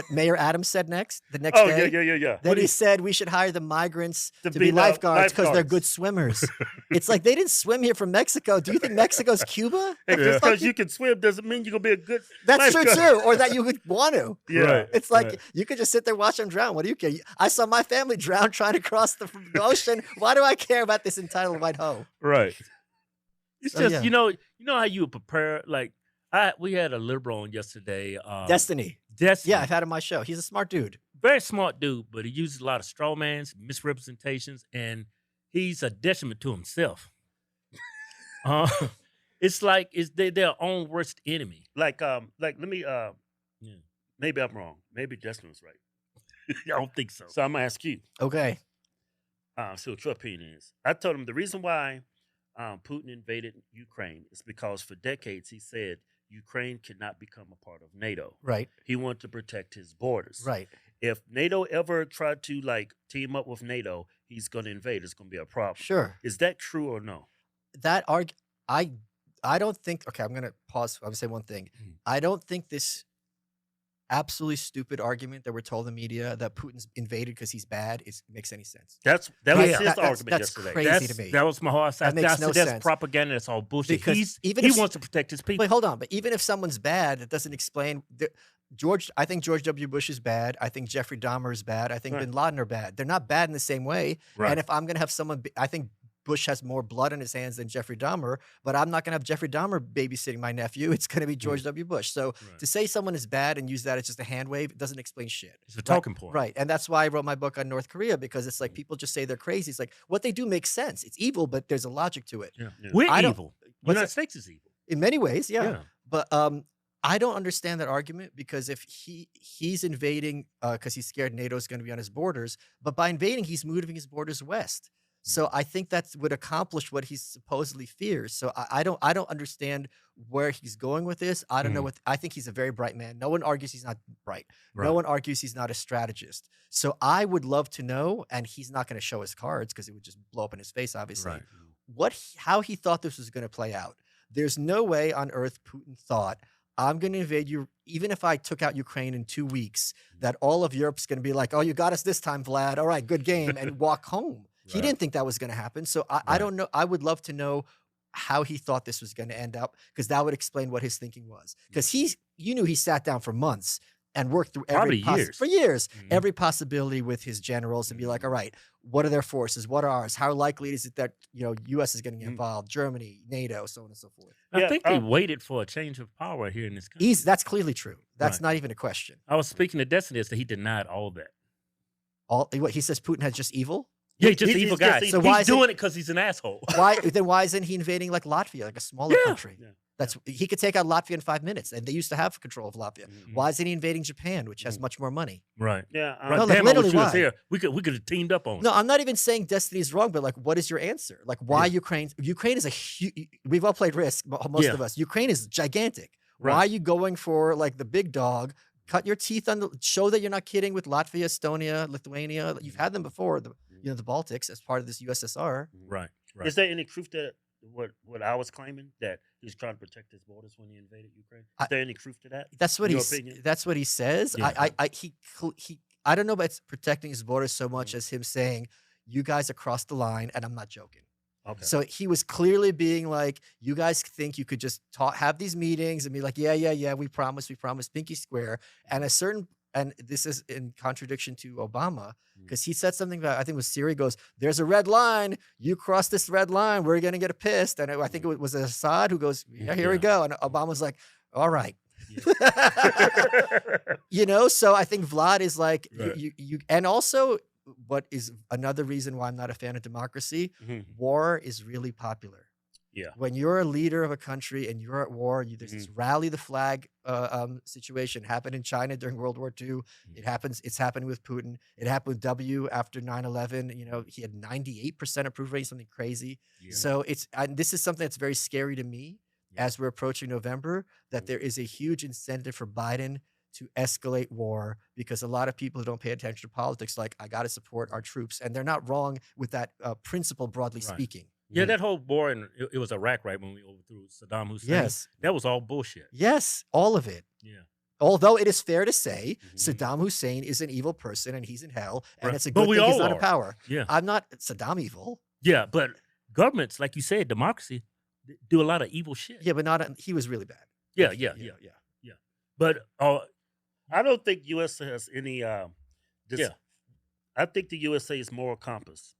Mayor Adams said next? The next day. Yeah. Then he said we should hire the migrants to be lifeguards because they're good swimmers. It's like they didn't swim here from Mexico. Do you think Mexico's Cuba? Just because you can swim doesn't mean you're gonna be a good. That's true too, or that you would want to. Yeah, right, it's like you could just sit there watch them drown. What do you care? I saw my family drown trying to cross the ocean. Why do I care about this entitled white hoe? Right. It's just you know how you would prepare. Like we had a liberal on yesterday. Destiny. Yeah, I've had him on my show. He's a smart dude. Very smart dude, but he uses a lot of straw mans, misrepresentations, and he's a detriment to himself. It's like they're their own worst enemy. Like let me maybe I'm wrong. Maybe Justin was right. I don't think so. So I'm gonna ask you. Okay. See what your opinion is. I told him the reason why Putin invaded Ukraine is because for decades he said Ukraine cannot become a part of NATO. Right. He wanted to protect his borders. Right. if NATO ever tried to like team up with NATO, he's going to invade. It's going to be a problem. Sure. Is that true or no? I don't think. Okay, I'm gonna pause. I'm gonna say one thing. I don't think this absolutely stupid argument that we're told in the media that Putin's invaded because he's bad makes any sense. That was Yeah, his argument that's yesterday. crazy to me. That was my whole side. That makes That's, no that's sense. propaganda. That's all bullshit. Because even he if- wants to protect his people. Wait, hold on. But even if someone's bad, it doesn't explain. I think George W. Bush is bad. I think Jeffrey Dahmer is bad. I think Right. Bin Laden are bad. They're not bad in the same way. Right. And if I'm gonna have someone, I think Bush has more blood in his hands than Jeffrey Dahmer. But I'm not gonna have Jeffrey Dahmer babysitting my nephew. It's gonna be George W. Bush. So Right. to say someone is bad and use that as just a hand wave, it doesn't explain shit. It's a talking point. Right. And that's why I wrote my book on North Korea, because it's like people just say they're crazy. It's like what they do makes sense. It's evil, but there's a logic to it. Yeah. Yeah. We're I don't- evil. The what's United that? States is evil. In many ways, yeah. Yeah. But I don't understand that argument, because if he's invading because he's scared NATO is going to be on his borders, but by invading he's moving his borders west. So I think that would accomplish what he supposedly fears. So I don't understand where he's going with this. I don't know what I think he's a very bright man. No one argues he's not bright. Right. No one argues he's not a strategist. So I would love to know, and he's not going to show his cards because it would just blow up in his face, obviously. Right. How he thought this was going to play out. There's no way on earth Putin thought, I'm going to invade you, even if I took out Ukraine in 2 weeks, that all of Europe's going to be like, oh, you got us this time, Vlad. All right, good game, and walk home. He Right. didn't think that was going to happen. So I don't know. I would love to know how he thought this was going to end up, because that would explain what his thinking was. Because you knew he sat down for months and worked through Probably years. for years, Mhm. every possibility with his generals, and be like, all right, what are their forces? What are ours? How likely is it that U.S. is getting involved? Germany, NATO, so on and so forth. I Yeah, think they waited for a change of power here in this country. That's clearly true. That's Right. not even a question. I was speaking to Destiny as to he denied all that. What he says, Putin has just evil. Yeah, just He's evil just guy. evil. So He's why is doing it because he's an asshole. Why isn't he invading like Latvia, like a smaller Yeah. country? Yeah. He could take out Latvia in 5 minutes, and they used to have control of Latvia. Mhm. Why isn't he invading Japan, which has much more money? Right. Yeah. Right. No, like, Damn, I literally wish you was why? here. We could have teamed up on it. No, I'm not even saying Destiny is wrong, but like, what is your answer? Like, why Ukraine? Ukraine is a huge. We've all played Risk, most Yeah. of us. Ukraine is gigantic. Right. Why are you going for like the big dog? Cut your teeth on show that you're not kidding with Latvia, Estonia, Lithuania. You've had them before. The Baltics as part of this USSR. Right. Right. Is there any truth to what I was claiming, that he's trying to protect his borders when he invaded Ukraine? Is there any truth to that? That's what In he. your opinion? That's what he says. Yeah. I don't know about protecting his borders so much as him saying, "You guys have crossed the line," and I'm not joking. Okay. So he was clearly being like, "You guys think you could just have these meetings and be like, yeah, we promise, pinky square." And this is in contradiction to Obama, because he said something about, I think it was Syria, goes, "There's a red line. You cross this red line, we're gonna get pissed." And I think it was Assad who goes, "Yeah, here we go." And Obama's like, "All right." So I think Vlad is like, Right. you and also what is another reason why I'm not a fan of democracy, Mhm. war is really popular. Yeah. When you're a leader of a country and you're at war, there's this rally the flag situation happened in China during World War II. It's happening with Putin. It happened with W after 9/11. He had 98% approval rating, something crazy. Yeah. So this is something that's very scary to me as we're approaching November, that there is a huge incentive for Biden to escalate war, because a lot of people who don't pay attention to politics, like, I got to support our troops. And they're not wrong with that principle, broadly Right. speaking. Yeah, that whole war, and it was Iraq, right, when we overthrew Saddam Hussein. Yes. That was all bullshit. Yes, all of it. Yeah. Although it is fair to say Saddam Hussein is an evil person and he's in hell, and Right. it's a But good we thing he's all not in are. power. Yeah. I'm not Saddam evil. Yeah, but governments, like you said, democracy, do a lot of evil shit. Yeah, but he was really bad. Yeah. But I don't think U.S. has any. Yeah. I think the USA's moral compass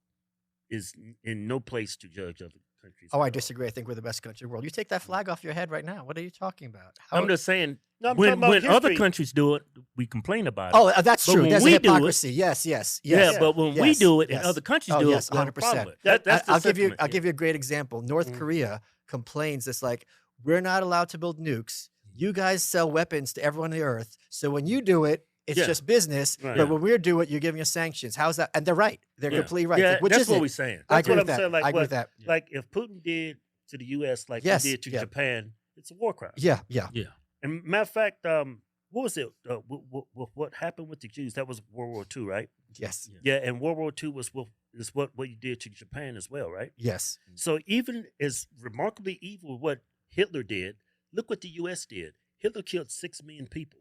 is in no place to judge other countries. Oh, I disagree. I think we're the best country in the world. You take that flag off your head right now. What are you talking about? How- I'm just saying, No, I'm when talking about other history. countries do it, we complain about it. Oh, that's But true. when There's a we do it- hypocrisy. Yes. Yeah, but when we yes, do it and yes. other countries Oh, do yes, it, we have a 100%. problem with it. That's the I'll sentiment. give you a great example. North Korea complains. It's like, we're not allowed to build nukes. You guys sell weapons to everyone on the earth. So when you do it, it's Yeah. just business. Right. But when we do it, you're giving us sanctions. How's that? And they're right. They're Yeah. completely right. Yeah, Like, which that's is what it? we're saying. I That's agree what with I'm that. saying. Like, I agree with that. Like if Putin did to the U.S. like Yes, he did to yeah. Japan, it's a war crime. Yeah. Yeah. And matter of fact, what was it? What happened with the Jews? That was World War II, right? Yes. Yeah, and World War II was what you did to Japan as well, right? Yes. So even as remarkably evil what Hitler did, look what the U.S. did. Hitler killed 6 million people.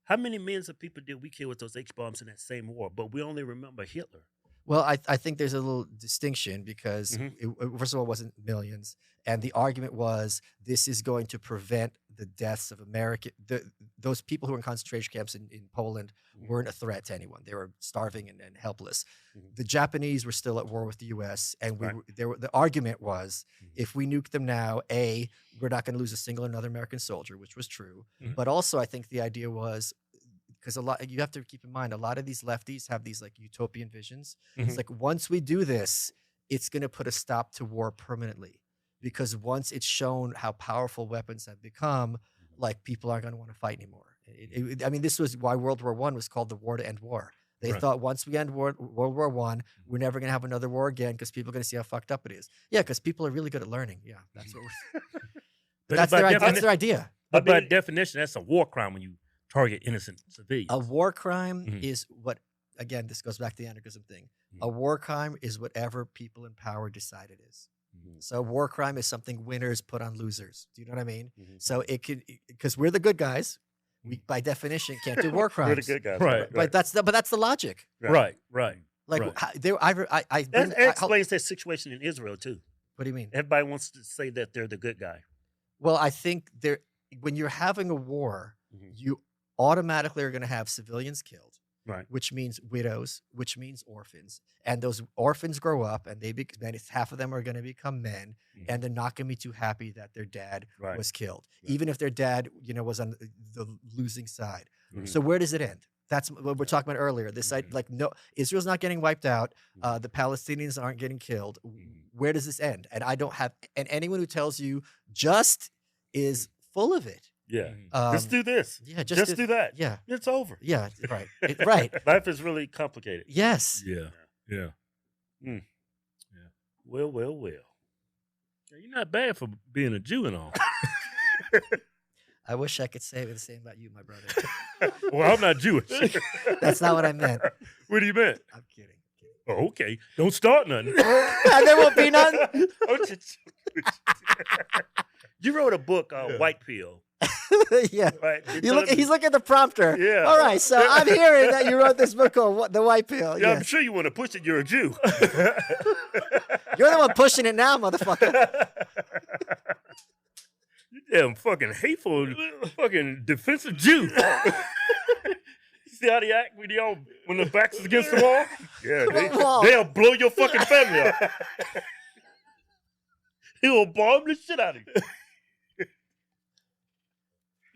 How many millions of people did we kill with those H-bombs in that same war? But we only remember Hitler. Well, I think there's a little distinction because, first of all, it wasn't millions. And the argument was this is going to prevent the deaths of those people who were in concentration camps in Poland weren't a threat to anyone. They were starving and helpless. The Japanese were still at war with the U.S. And the argument was if we nuke them now, A, we're not going to lose a single another American soldier, which was true. But also I think the idea was, because you have to keep in mind, a lot of these lefties have these like utopian visions. It's like once we do this, it's going to put a stop to war permanently. Because once it's shown how powerful weapons have become, like people aren't going to want to fight anymore. I mean, this was why World War I was called the war to end war. They thought once we end World War I, we're never going to have another war again because people are going to see how fucked up it is. Yeah, because people are really good at learning. Yeah, that's what we're. that's their idea. But by definition, that's a war crime when you target innocent civilians. A war crime is what, again, this goes back to the anarchism thing. A war crime is whatever people in power decide it is. So war crime is something winners put on losers. Do you know what I mean? So it could, because we're the good guys, we by definition can't do war crimes. We're the good guys, right? But that's the logic. Right. Like that explains that situation in Israel too. What do you mean? Everybody wants to say that they're the good guy. Well, I think when you're having a war, you automatically are going to have civilians killed. Right. Which means widows, which means orphans. And those orphans grow up and half of them are going to become men and they're not going to be too happy that their dad was killed. Even if their dad, was on the losing side. So where does it end? That's what we're talking about earlier. This no, Israel's not getting wiped out. The Palestinians aren't getting killed. Where does this end? And and anyone who tells you just is full of it. Yeah. Just do this. Yeah. Just do that. Yeah. It's over. Yeah. Right. Right. Life is really complicated. Yes. Yeah. Well. You're not bad for being a Jew and all. I wish I could say the same about you, my brother. Well, I'm not Jewish. That's not what I meant. What do you mean? I'm kidding. Oh, okay. Don't start nothing. There won't be none. You wrote a book, White Pill. Yeah. Right. He's looking at the prompter. Yeah. All right. So I'm hearing that you wrote this book called The White Pill. Yeah, I'm sure you want to push it. You're a Jew. You're the one pushing it now, motherfucker. You damn fucking hateful, fucking defensive Jew. See how they act when the backs is against the wall? Yeah, they'll blow your fucking family up. He will bomb the shit out of you.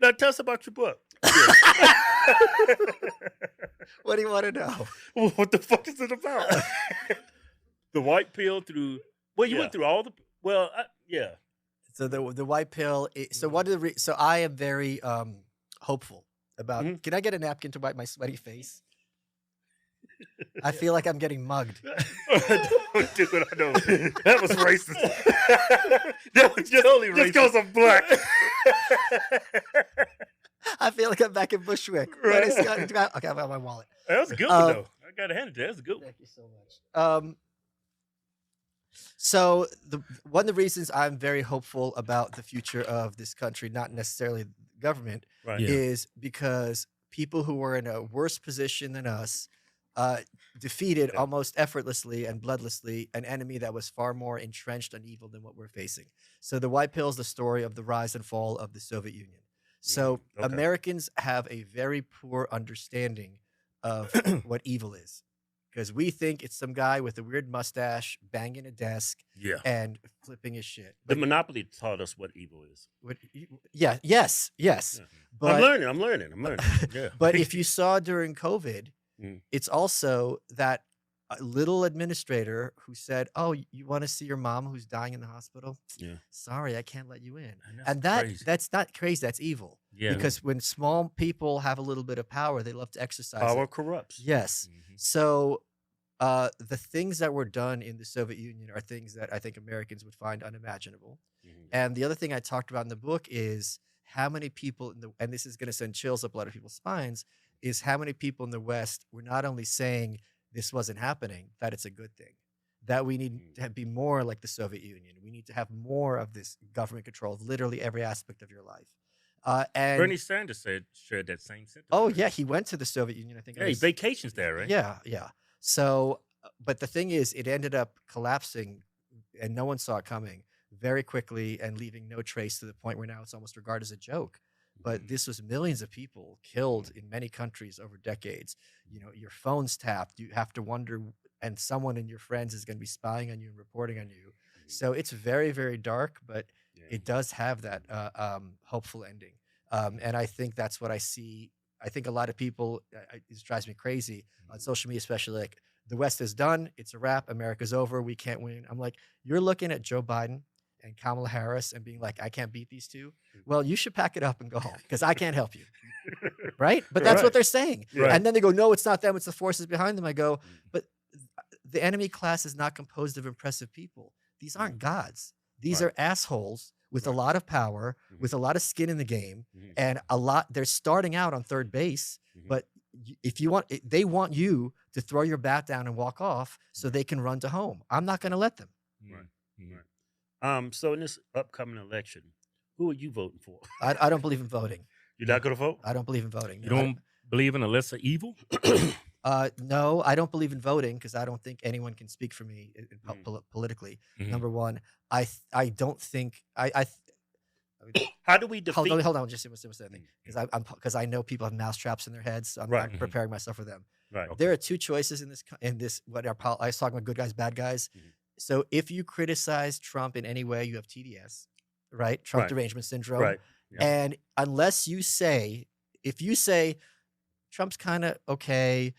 Now tell us about your book. What do you want to know? What the fuck is it about? The White Pill through. Well, you went through all the. Well, yeah. So the White Pill. So I am very hopeful about. Can I get a napkin to wipe my sweaty face? I feel like I'm getting mugged. Don't do it. I know. That was racist. That was just racist. Just because I'm black. I feel like I'm back in Bushwick. Right. Okay, I've got my wallet. That was a good one, though. I got to hand it to you. That was a good one. Thank you so much. So one of the reasons I'm very hopeful about the future of this country, not necessarily the government, is because people who were in a worse position than us defeated almost effortlessly and bloodlessly an enemy that was far more entrenched and evil than what we're facing. So the White Pill is the story of the rise and fall of the Soviet Union. So Americans have a very poor understanding of what evil is. Because we think it's some guy with a weird mustache banging a desk and flipping his shit. The Monopoly taught us what evil is. Yes. But, I'm learning. Yeah. But if you saw during COVID, it's also that little administrator who said, "Oh, you want to see your mom who's dying in the hospital? Yeah. Sorry, I can't let you in." And that's not crazy. That's evil. Yeah. Because when small people have a little bit of power, they love to exercise power it. corrupts. Yes. So the things that were done in the Soviet Union are things that I think Americans would find unimaginable. And the other thing I talked about in the book is how many people and this is going to send chills up a lot of people's spines, is how many people in the West were not only saying this wasn't happening, that it's a good thing, that we need to be more like the Soviet Union. We need to have more of this government control of literally every aspect of your life. And Bernie Sanders shared that same sentiment. oh yeah, he went to the Soviet Union, I think. Yeah, he vacations there, right? Yeah. So, but the thing is, it ended up collapsing, and no one saw it coming very quickly, and leaving no trace to the point where now it's almost regarded as a joke. But this was millions of people killed in many countries over decades. Your phone's tapped. You have to wonder, and someone in your friends is going to be spying on you and reporting on you. So it's very, very dark, but it does have that hopeful ending. And I think that's what I see. I think a lot of people, it drives me crazy on social media, especially like, the West is done. It's a wrap. America's over. We can't win. I'm like, you're looking at Joe Biden and Kamala Harris and being like, I can't beat these two. Well, you should pack it up and go home because I can't help you. Right? But that's what they're saying. Right. And then they go, no, it's not them. It's the forces behind them. I go, but the enemy class is not composed of impressive people. These aren't gods. These are assholes with a lot of power, with a lot of skin in the game, and they're starting out on third base, but if you want, they want you to throw your bat down and walk off so they can run to home. I'm not going to let them. Right. So in this upcoming election, who are you voting for? I don't believe in voting. You're not going to vote? I don't believe in voting. You don't believe in a lesser evil? No, I don't believe in voting because I don't think anyone can speak for me politically. Number one, I don't think How do we defeat? Hold on, just say one thing, because I know people have mousetraps in their heads, so I'm preparing myself for them. Right. Okay. There are two choices in this. I was talking about good guys, bad guys. So if you criticize Trump in any way, you have TDS, right? Trump derangement syndrome. Right. Yeah. And unless if you say Trump's kind of okay,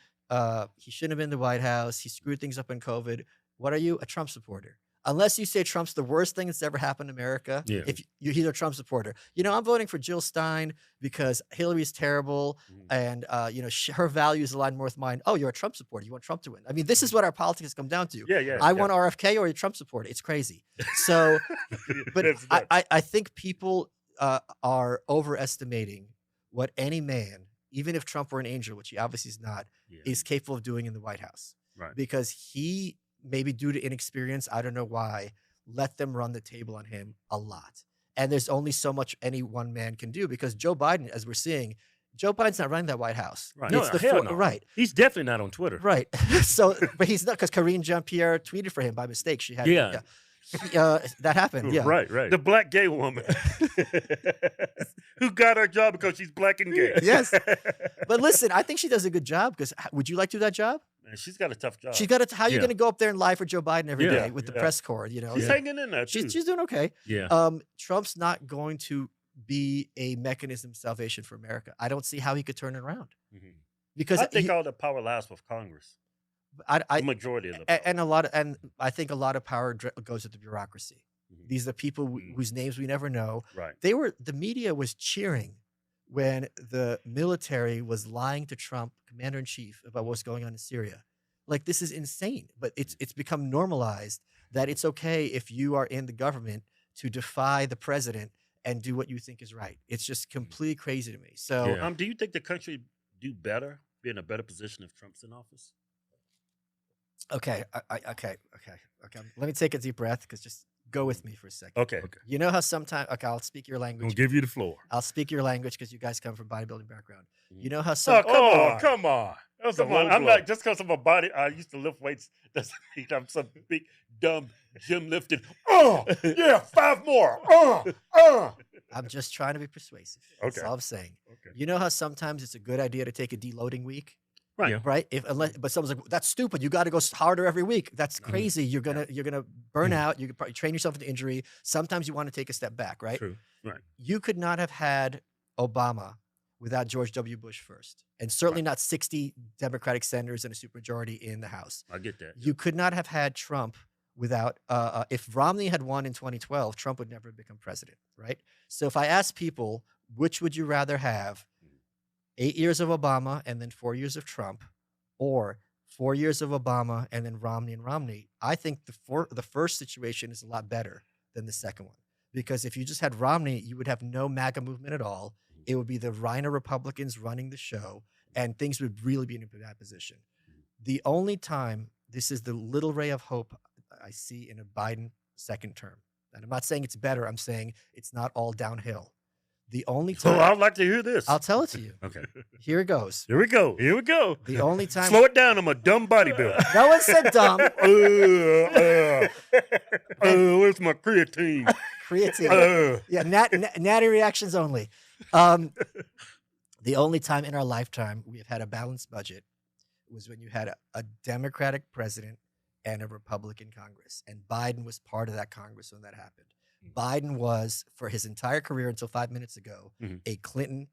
he shouldn't have been in the White House, he screwed things up in COVID, what are you? A Trump supporter. Unless you say Trump's the worst thing that's ever happened in America, if you're a Trump supporter. I'm voting for Jill Stein because Hillary's terrible and, her values align more with mine. Oh, you're a Trump supporter. You want Trump to win. I mean, this is what our politics has come down to. I want RFK or a Trump supporter. It's crazy. So, but I think people are overestimating what any man, even if Trump were an angel, which he obviously is not, is capable of doing in the White House. Right. Because he, maybe due to inexperience, I don't know why, let them run the table on him a lot. And there's only so much any one man can do because Joe Biden, as we're seeing, Joe Biden's not running that White House. Right. No, hell no. Right. He's definitely not on Twitter. Right. So, but he's not, because Karine Jean-Pierre tweeted for him by mistake. She had, that happened. Yeah. Right. The black gay woman who got her job because she's black and gay. Yes. But listen, I think she does a good job because would you like to do that job? Man, she's got a tough job. She's got how are you going to go up there and lie for Joe Biden every day with the press corps? She's hanging in there. Too. She's doing okay. Yeah. Trump's not going to be a mechanism of salvation for America. I don't see how he could turn it around. Because I think all the power lies with Congress. The majority of the power. And I think a lot of power goes with the bureaucracy. These are people whose names we never know. Right. The media was cheering when the military was lying to Trump, commander in chief, about what's going on in Syria. Like, this is insane, but it's become normalized that it's okay if you are in the government to defy the president and do what you think is right. It's just completely crazy to me. So, do you think the country do better, be in a better position if Trump's in office? Okay. Let me take a deep breath because just go with me for a second. Okay. You know how sometimes, I'll speak your language. I'll give you the floor. I'll speak your language because you guys come from bodybuilding background. You know how come on. I'm not, just because of my body, I used to lift weights, doesn't mean I'm some big, dumb gym lifting. 5 more. I'm just trying to be persuasive. Okay. That's all I'm saying. Okay. You know how sometimes it's a good idea to take a deloading week? Right. Yeah. Right. But someone's like, that's stupid. You got to go harder every week. That's crazy. You're gonna burn out. You could probably train yourself into injury. Sometimes you want to take a step back. Right. True. Right. You could not have had Obama without George W. Bush first, and certainly not 60 Democratic senators and a supermajority in the House. I get that. You could not have had Trump without. If Romney had won in 2012, Trump would never have become president. Right. So if I ask people, which would you rather have? 8 years of Obama and then 4 years of Trump, or 4 years of Obama and then Romney and Romney. I think the first situation is a lot better than the second one Because if you just had Romney, you would have no MAGA movement at all. It would be the Rhino Republicans running the show, and things would really be in a bad position. The only time, this is the little ray of hope I see in a Biden second term. And I'm not saying it's better. I'm saying it's not all downhill. The only So time I'd like to hear this. I'll tell it to you. Okay. Here it goes. Here we go. Here we go. The only time Slow it down. I'm a dumb bodybuilder. no one said dumb. Where's my creatine? Creatine. Yeah, natty reactions only. The only time in our lifetime we have had a balanced budget was when you had a Democratic president and a Republican Congress. And Biden was part of that Congress when that happened. Biden was, for his entire career until 5 minutes ago, a Clinton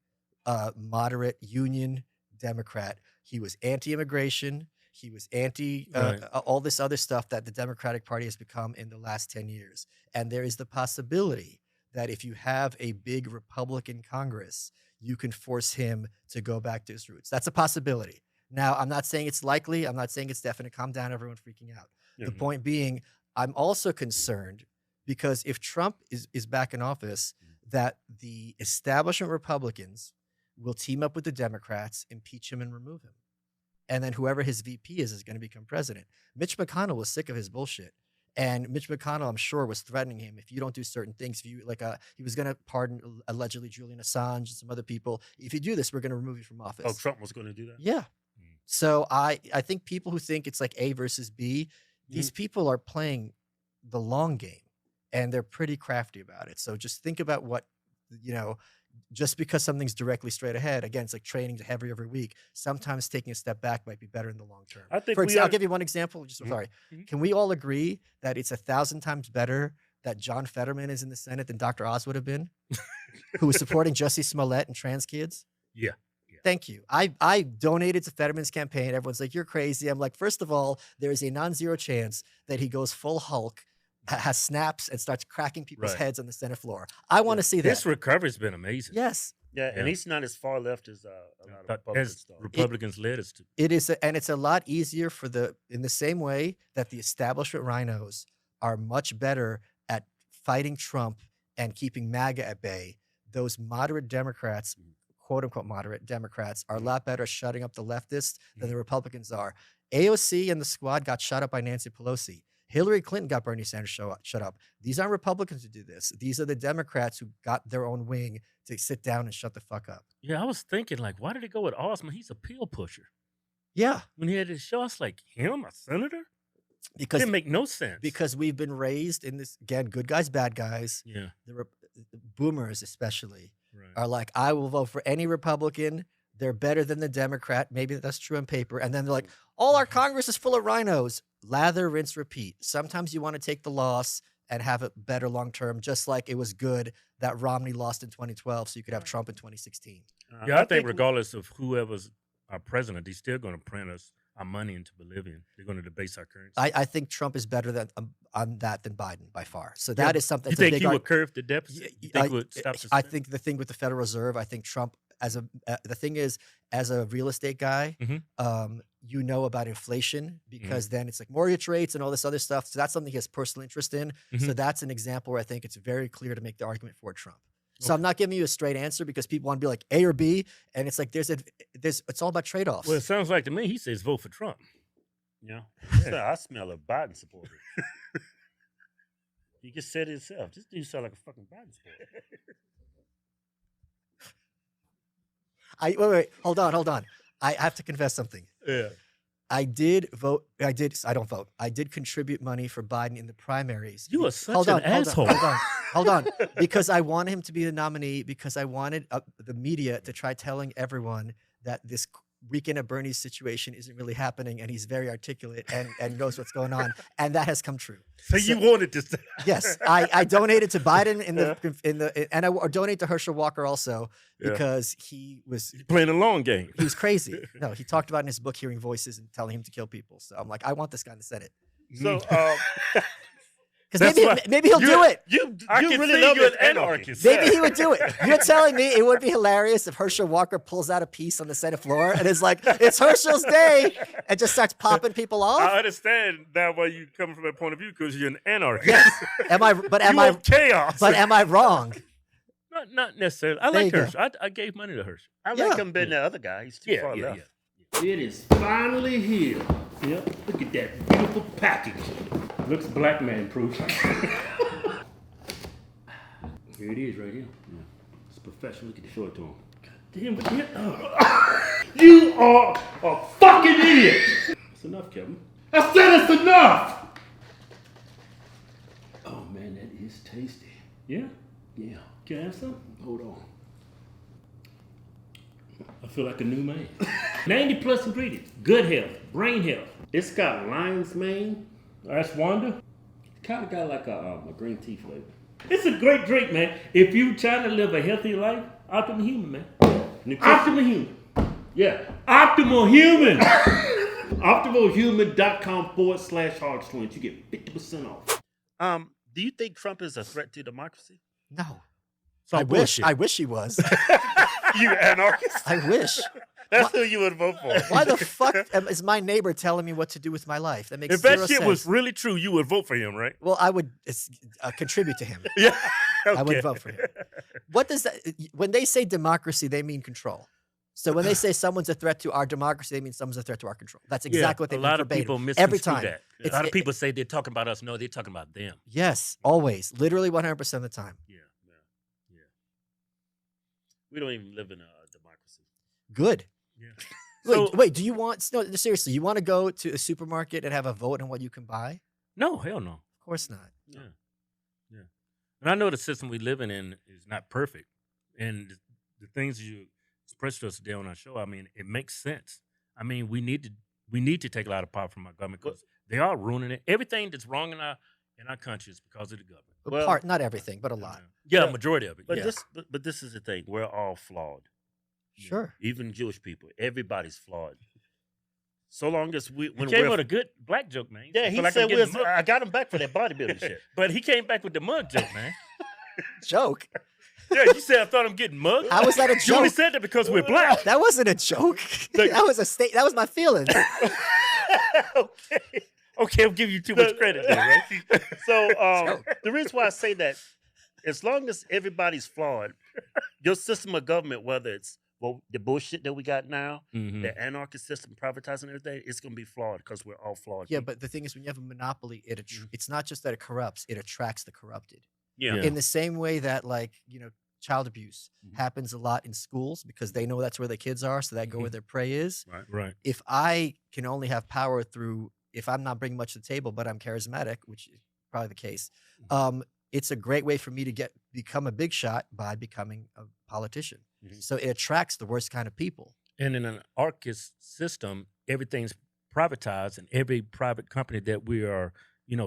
moderate union Democrat. He was anti-immigration. He was anti all this other stuff that the Democratic Party has become in the last 10 years. And there is the possibility that if you have a big Republican Congress, you can force him to go back to his roots. That's a possibility. Now, I'm not saying it's likely. I'm not saying it's definite. Calm down, everyone freaking out. The point being, I'm also concerned because if Trump is back in office, that the establishment Republicans will team up with the Democrats, impeach him, and remove him. And then whoever his VP is going to become president. Mitch McConnell was sick of his bullshit. And Mitch McConnell, I'm sure, was threatening him if you don't do certain things. If you he was going to pardon allegedly Julian Assange and some other people. If you do this, we're going to remove you from office. Oh, Trump was going to do that? Yeah. So I think people who think it's like A versus B, these people are playing the long game, and they're pretty crafty about it. So just think about what, just because something's directly straight ahead, again, it's like training to heavy every week. Sometimes taking a step back might be better in the long term. I think I'll give you one example. Sorry. Can we all agree that it's 1,000 times better that John Fetterman is in the Senate than Dr. Oz would have been, who was supporting Jussie Smollett and trans kids? Yeah. Thank you. I donated to Fetterman's campaign. Everyone's like, you're crazy. I'm like, first of all, there is a non-zero chance that he goes full Hulk, has snaps, and starts cracking people's heads on the Senate floor. I want to see that. This recovery's been amazing. Yes. Yeah, and he's not as far left as a lot of Republicans. Republicans led us to. It is, and it's a lot easier in the same way that the establishment rhinos are much better at fighting Trump and keeping MAGA at bay. Those moderate Democrats, quote unquote moderate Democrats, are a lot better at shutting up the leftists than the Republicans are. AOC and the squad got shut up by Nancy Pelosi. Hillary Clinton got Bernie Sanders shut up. These aren't Republicans who do this. These are the Democrats who got their own wing to sit down and shut the fuck up. Yeah, I was thinking, like, why did they go with Osman? He's a pill pusher. Yeah. When he had his show, I was like, him, a senator? Because didn't make no sense. Because we've been raised in this, again, good guys, bad guys. Yeah. The boomers especially are like, I will vote for any Republican. They're better than the Democrat. Maybe that's true on paper. And then they're like, all our Congress is full of rhinos. Lather, rinse, repeat. Sometimes you want to take the loss and have it better long term, just like it was good that Romney lost in 2012 so you could have Trump in 2016. Yeah, I think regardless of whoever's our president, he's still going to print us our money into Bolivian. They're going to debase our currency. I think Trump is better than on that than Biden by far. So that is something. You think he would curve the deficit? You think would stop the I think the thing with the Federal Reserve, I think Trump the thing is, as a real estate guy, you know about inflation because then it's like mortgage rates and all this other stuff. So that's something he has personal interest in. So that's an example where I think it's very clear to make the argument for Trump. So I'm not giving you a straight answer because people want to be like A or B, and it's like it's all about trade-offs. Well, it sounds like to me he says vote for Trump. Yeah, I smell a Biden supporter. You just said it yourself. This dude sound like a fucking Biden supporter. Wait, hold on. I have to confess something. Yeah. I did vote. I don't vote. I did contribute money for Biden in the primaries. You are such an asshole. Hold on. Because I wanted him to be the nominee because I wanted the media to try telling everyone that this weekend at Bernie's situation isn't really happening and he's very articulate and knows what's going on. And that has come true. So you wanted to say. Yes. I donated to Biden and I donated to Herschel Walker also because he was playing a long game. He was crazy. No, he talked about in his book hearing voices and telling him to kill people. So I'm like, I want this guy in the Senate. So Because That's maybe he'll do it. You I can really see love you this an anarchy. anarchist. Maybe he would do it. You're telling me it would be hilarious if Herschel Walker pulls out a piece on the Senate floor and is like, "It's Herschel's day," and just starts popping people off. I understand now why you coming from that point of view because you're an anarchist. Yes. Am I? But am you I? want chaos? But am I wrong? Not necessarily. I There like you go. Herschel. I gave money to Herschel. I Yeah. like him better than the other guy. He's too far left. It is finally here. Yep. Look at that beautiful package. Looks black man proof. Here it is right here. Yeah. It's professional. Look at the short to him. God damn, what the You are a fucking idiot. That's enough, Kevin. I said it's enough. Oh man, that is tasty. Yeah. Yeah. Can I have some? Hold on. I feel like a new man. 90 plus ingredients. Good health. Brain health. It's got lion's mane. That's Wanda. Kind of got like a green tea flavor. It's a great drink, man. If you trying to live a healthy life, Optimal Human, man. Optimal Human. Yeah. Optimal Human. OptimalHuman.com/Hodgetwins. You get 50% off. Do you think Trump is a threat to democracy? No. It's all I wish. bullshit. I wish he was. You anarchist? I wish. That's who you would vote for. Why the fuck is my neighbor telling me what to do with my life? That makes If that zero shit sense. was really true, you would vote for him, right? Well, I would contribute to him. Yeah. I would vote for him. What does that? When they say democracy, they mean control. So when they say someone's a threat to our democracy, they mean someone's a threat to our control. That's exactly what they a mean. lot of verbatim. people Every misconstrue time. that. A lot of people say they're talking about us. No, they're talking about them. Yes, always, literally 100% of the time. Yeah. We don't even live in a democracy. Good. Yeah. Wait, do you want? No, seriously, you want to go to a supermarket and have a vote on what you can buy? No, hell no. Of course not. Yeah. And I know the system we live in is not perfect. And the things you expressed to us today on our show, I mean, it makes sense. I mean, we need to take a lot of power from our government because they are ruining it. Everything that's wrong in our country is because of the government. Well, not everything, but a lot. Yeah, Yeah. majority of it. But yeah. this is the thing. We're all flawed. Sure. Even Jewish people. Everybody's flawed. So long as He came with a good black joke, man. Yeah, I he feel like said I'm getting mugged. I got him back for that bodybuilding shit. But he came back with the mug joke, man. Joke. Yeah, you said I thought I'm getting mugged. How was that a You only joke? said that because we're black. That wasn't a joke. That was a state. That was my feelings. Okay, I'm giving you too much credit there, right? So the reason why I say that, as long as everybody's flawed, your system of government, whether it's the bullshit that we got now, the anarchist system, privatizing everything, it's going to be flawed because we're all flawed. Yeah, people. but the thing is, when you have a monopoly, it's not just that it corrupts; it attracts the corrupted. Yeah. In the same way that, like, child abuse happens a lot in schools because they know that's where the kids are, so they go where their prey is. Right. If I can only have power if I'm not bringing much to the table, but I'm charismatic, which is probably the case, it's a great way for me to become a big shot by becoming a politician. So it attracts the worst kind of people. And in an anarchist system, everything's privatized, and every private company that we are,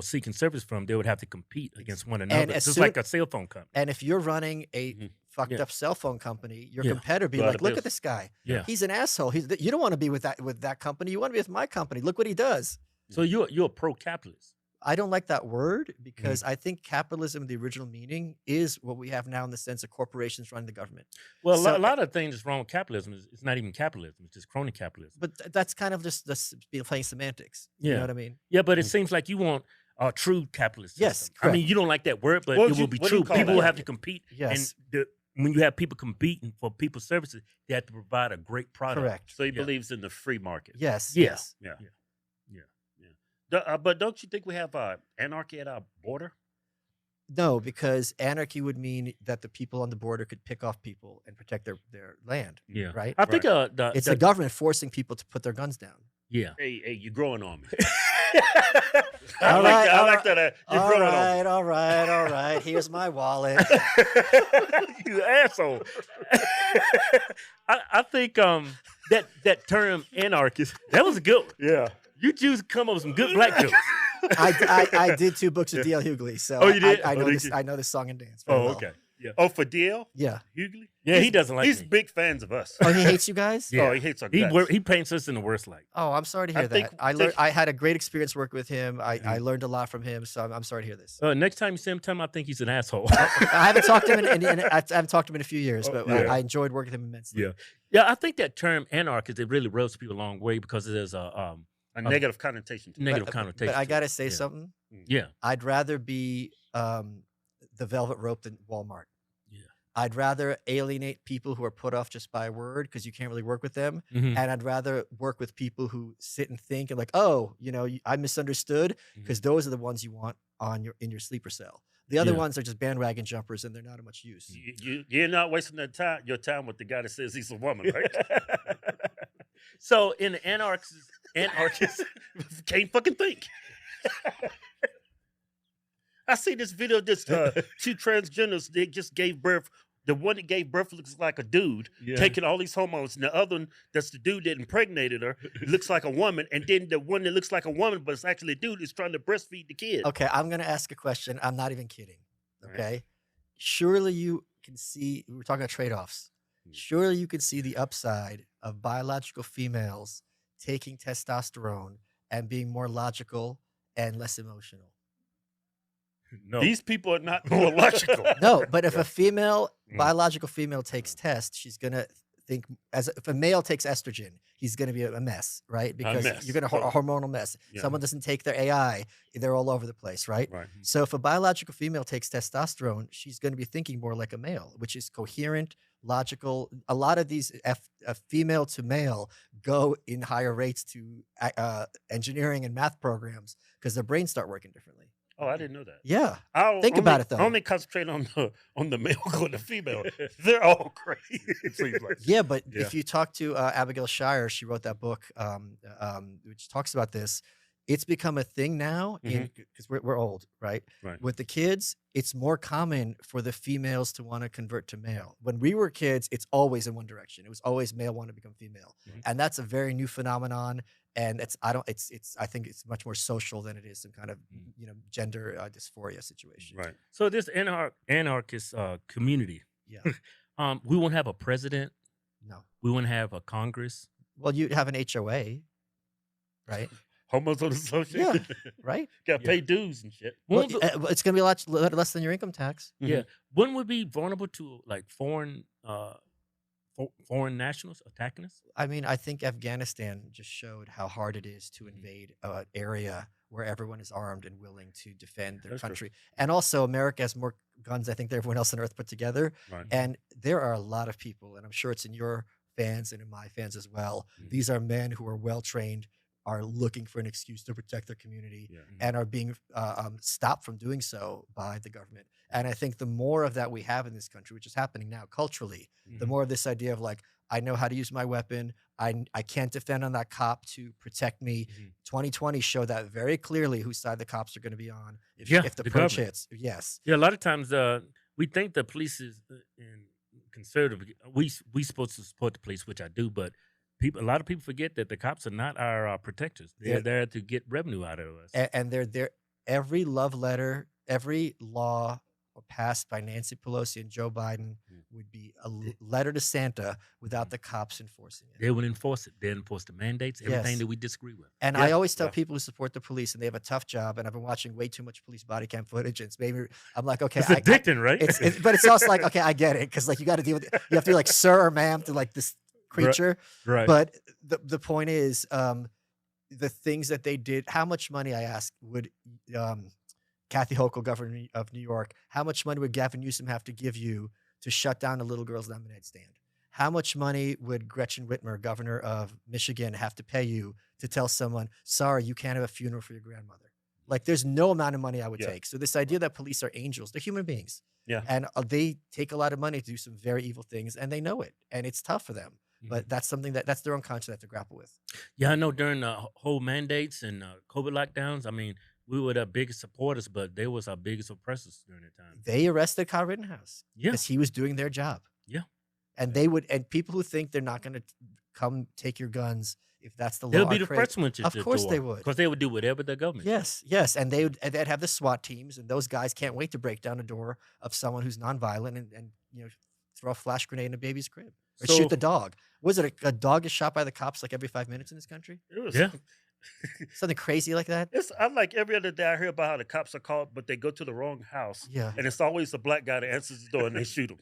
seeking service from, they would have to compete against one another. It's just like a cell phone company. And if you're running a fucked up cell phone company, your Yeah. competitor be like, look at this guy. Yeah. He's an asshole. You don't want to be with that company. You want to be with my company. Look what he does. So you're a pro-capitalist. I don't like that word because I think capitalism, the original meaning, is what we have now in the sense of corporations running the government. Well, So- a lot of things that's wrong with capitalism is it's not even capitalism; it's just crony capitalism. But that's kind of just playing semantics. You know what I mean? Yeah, but it seems like you want a true capitalist system. Yes, I mean, you don't like that word, but What it do will be you- what do you true. call People that? will have to compete. Yes. And when you have people competing for people's services, they have to provide a great product. Correct. So he believes in the free market. Yes. Yeah. Yes. Yeah. Yeah. But don't you think we have anarchy at our border? No, because anarchy would mean that the people on the border could pick off people and protect their land. Yeah. Right? I think It's the government forcing people to put their guns down. yeah. Hey, you're growing on me. All right, I all like that. You're All growing on me. right, all right. Here's my wallet. You asshole. I think that term anarchist, that was a good one. Yeah. You Jews come up with some good black jokes. I did 2 books with D.L. Hughley, so Oh, you did? I know Oh, did this. you? I know this song and dance. very Oh, well. okay. Oh, Fidel Yeah. Hughley? Yeah, he doesn't like He's me. big fans of us. Oh, he hates you guys? Yeah. Oh, he hates our guts. He paints us in the worst light. Oh, I'm sorry to hear think- that. I had a great experience working with him. I learned a lot from him, so I'm sorry to hear this. Next time you see him, tell him I think he's an asshole. I haven't talked to him I haven't talked to him in a few years, but yeah. I enjoyed working with him immensely. Yeah, I think that term anarchist, it really rubs people a long way because there's a negative connotation to it. negative connotation. But I to gotta it. say Yeah. something. Yeah. I'd rather be the velvet rope than Walmart. Yeah. I'd rather alienate people who are put off just by a word because you can't really work with them. Mhm. And I'd rather work with people who sit and think and like, oh, I misunderstood, because those are the ones you want in your sleeper cell. The other Yeah. ones are just bandwagon jumpers and they're not of much use. You're not wasting your time with the guy that says he's a woman, right? So in the anarchist, Can't fucking think. I see this video. This two transgenders. They just gave birth. The one that gave birth looks like a dude taking all these hormones, and the other one, that's the dude that impregnated her, looks like a woman, and then the one that looks like a woman but it's actually a dude is trying to breastfeed the kid. Okay, I'm gonna ask a question. I'm not even kidding. All right. Okay. Surely you can see, we were talking about trade-offs. Surely you can see the upside of biological females taking testosterone and being more logical and less emotional. no. These people are not more logical. No, but if a biological female takes test, she's gonna think if a male takes estrogen, he's gonna be a mess, right? Because mess. you're gonna a hormonal mess. Yeah. Someone doesn't take their AI, they're all over the place, right? Right. So if a biological female takes testosterone, she's gonna be thinking more like a male, which is coherent, logical. A lot of these female to male go in higher rates to engineering and math programs because their brains start working differently. Oh, I didn't know that. Yeah. I'll Think about it, though. I only concentrate on the male going to female. They're all crazy. It seems like. Yeah, but Yeah. if you talk to Abigail Shire, she wrote that book, which talks about this. It's become a thing now because we're old, right? Right. With the kids, it's more common for the females to want to convert to male. When we were kids, it's always in one direction. It was always male want to become female, and that's a very new phenomenon. And I think it's much more social than it is some kind of gender dysphoria situation. Right. So this anarchist community, Yeah. we won't have a president. No. We won't have a Congress. Well, you have an HOA, right? Homeowners Association. Yeah. Right. Got to pay dues and shit. Well, it's going to be a lot less than your income tax. Yeah. Wouldn't we be vulnerable to like foreign nationals attacking us? I mean, I think Afghanistan just showed how hard it is to invade an area where everyone is armed and willing to defend their That's true. country. And also, America has more guns, I think, than everyone else on earth put together. Right. And there are a lot of people, and I'm sure it's in your fans and in my fans as well. These are men who are well trained, are looking for an excuse to protect their community, and are being stopped from doing so by the government. And I think the more of that we have in this country, which is happening now culturally, the more of this idea of like, I know how to use my weapon. I can't defend on that cop to protect me. 2020 showed that very clearly whose side the cops are going to be on if the purge government. hits. Yes. Yeah, a lot of times we think the police is in conservative. We supposed to support the police, which I do, but a lot of people forget that the cops are not our protectors. They're there to get revenue out of us. And they're there. Every love letter, every law passed by Nancy Pelosi and Joe Biden would be a letter to Santa without the cops enforcing it. They would enforce it. They enforce the mandates, everything Yes. that we disagree with. And I always tell people who support the police and they have a tough job, and I've been watching way too much police body cam footage, and it's maybe I'm like, okay, It's addicting, right? but it's also like, okay, I get it, because like you got to deal with you have to be like sir or ma'am to like this creature. Right. But the point is, the things that they did. How much money, I ask, would Kathy Hochul, governor of New York, how much money would Gavin Newsom have to give you to shut down a little girl's lemonade stand? How much money would Gretchen Whitmer, governor of Michigan, have to pay you to tell someone, sorry, you can't have a funeral for your grandmother? Like, there's no amount of money I would take. So this idea that police are angels, they're human beings. Yeah. And they take a lot of money to do some very evil things, and they know it. And it's tough for them. But that's something that's their own conscience they have to grapple with. Yeah, I know during the whole mandates and COVID lockdowns, I mean, we were the biggest supporters, but they was our biggest oppressors during that time. They arrested Kyle Rittenhouse Yeah. because he was doing their job. Yeah. And and people who think they're not going to come take your guns if that's the law. They'll be the first ones to Of course they would. because they would do whatever the government. Yes, and they'd have the SWAT teams, and those guys can't wait to break down a door of someone who's nonviolent and throw a flash grenade in a baby's crib or shoot the dog. Was it a dog is shot by the cops like every 5 minutes in this country? It was, Yeah. Something crazy like that? I like every other day I hear about how the cops are called, but they go to the wrong house. Yeah. And it's always a black guy that answers the door and they shoot him.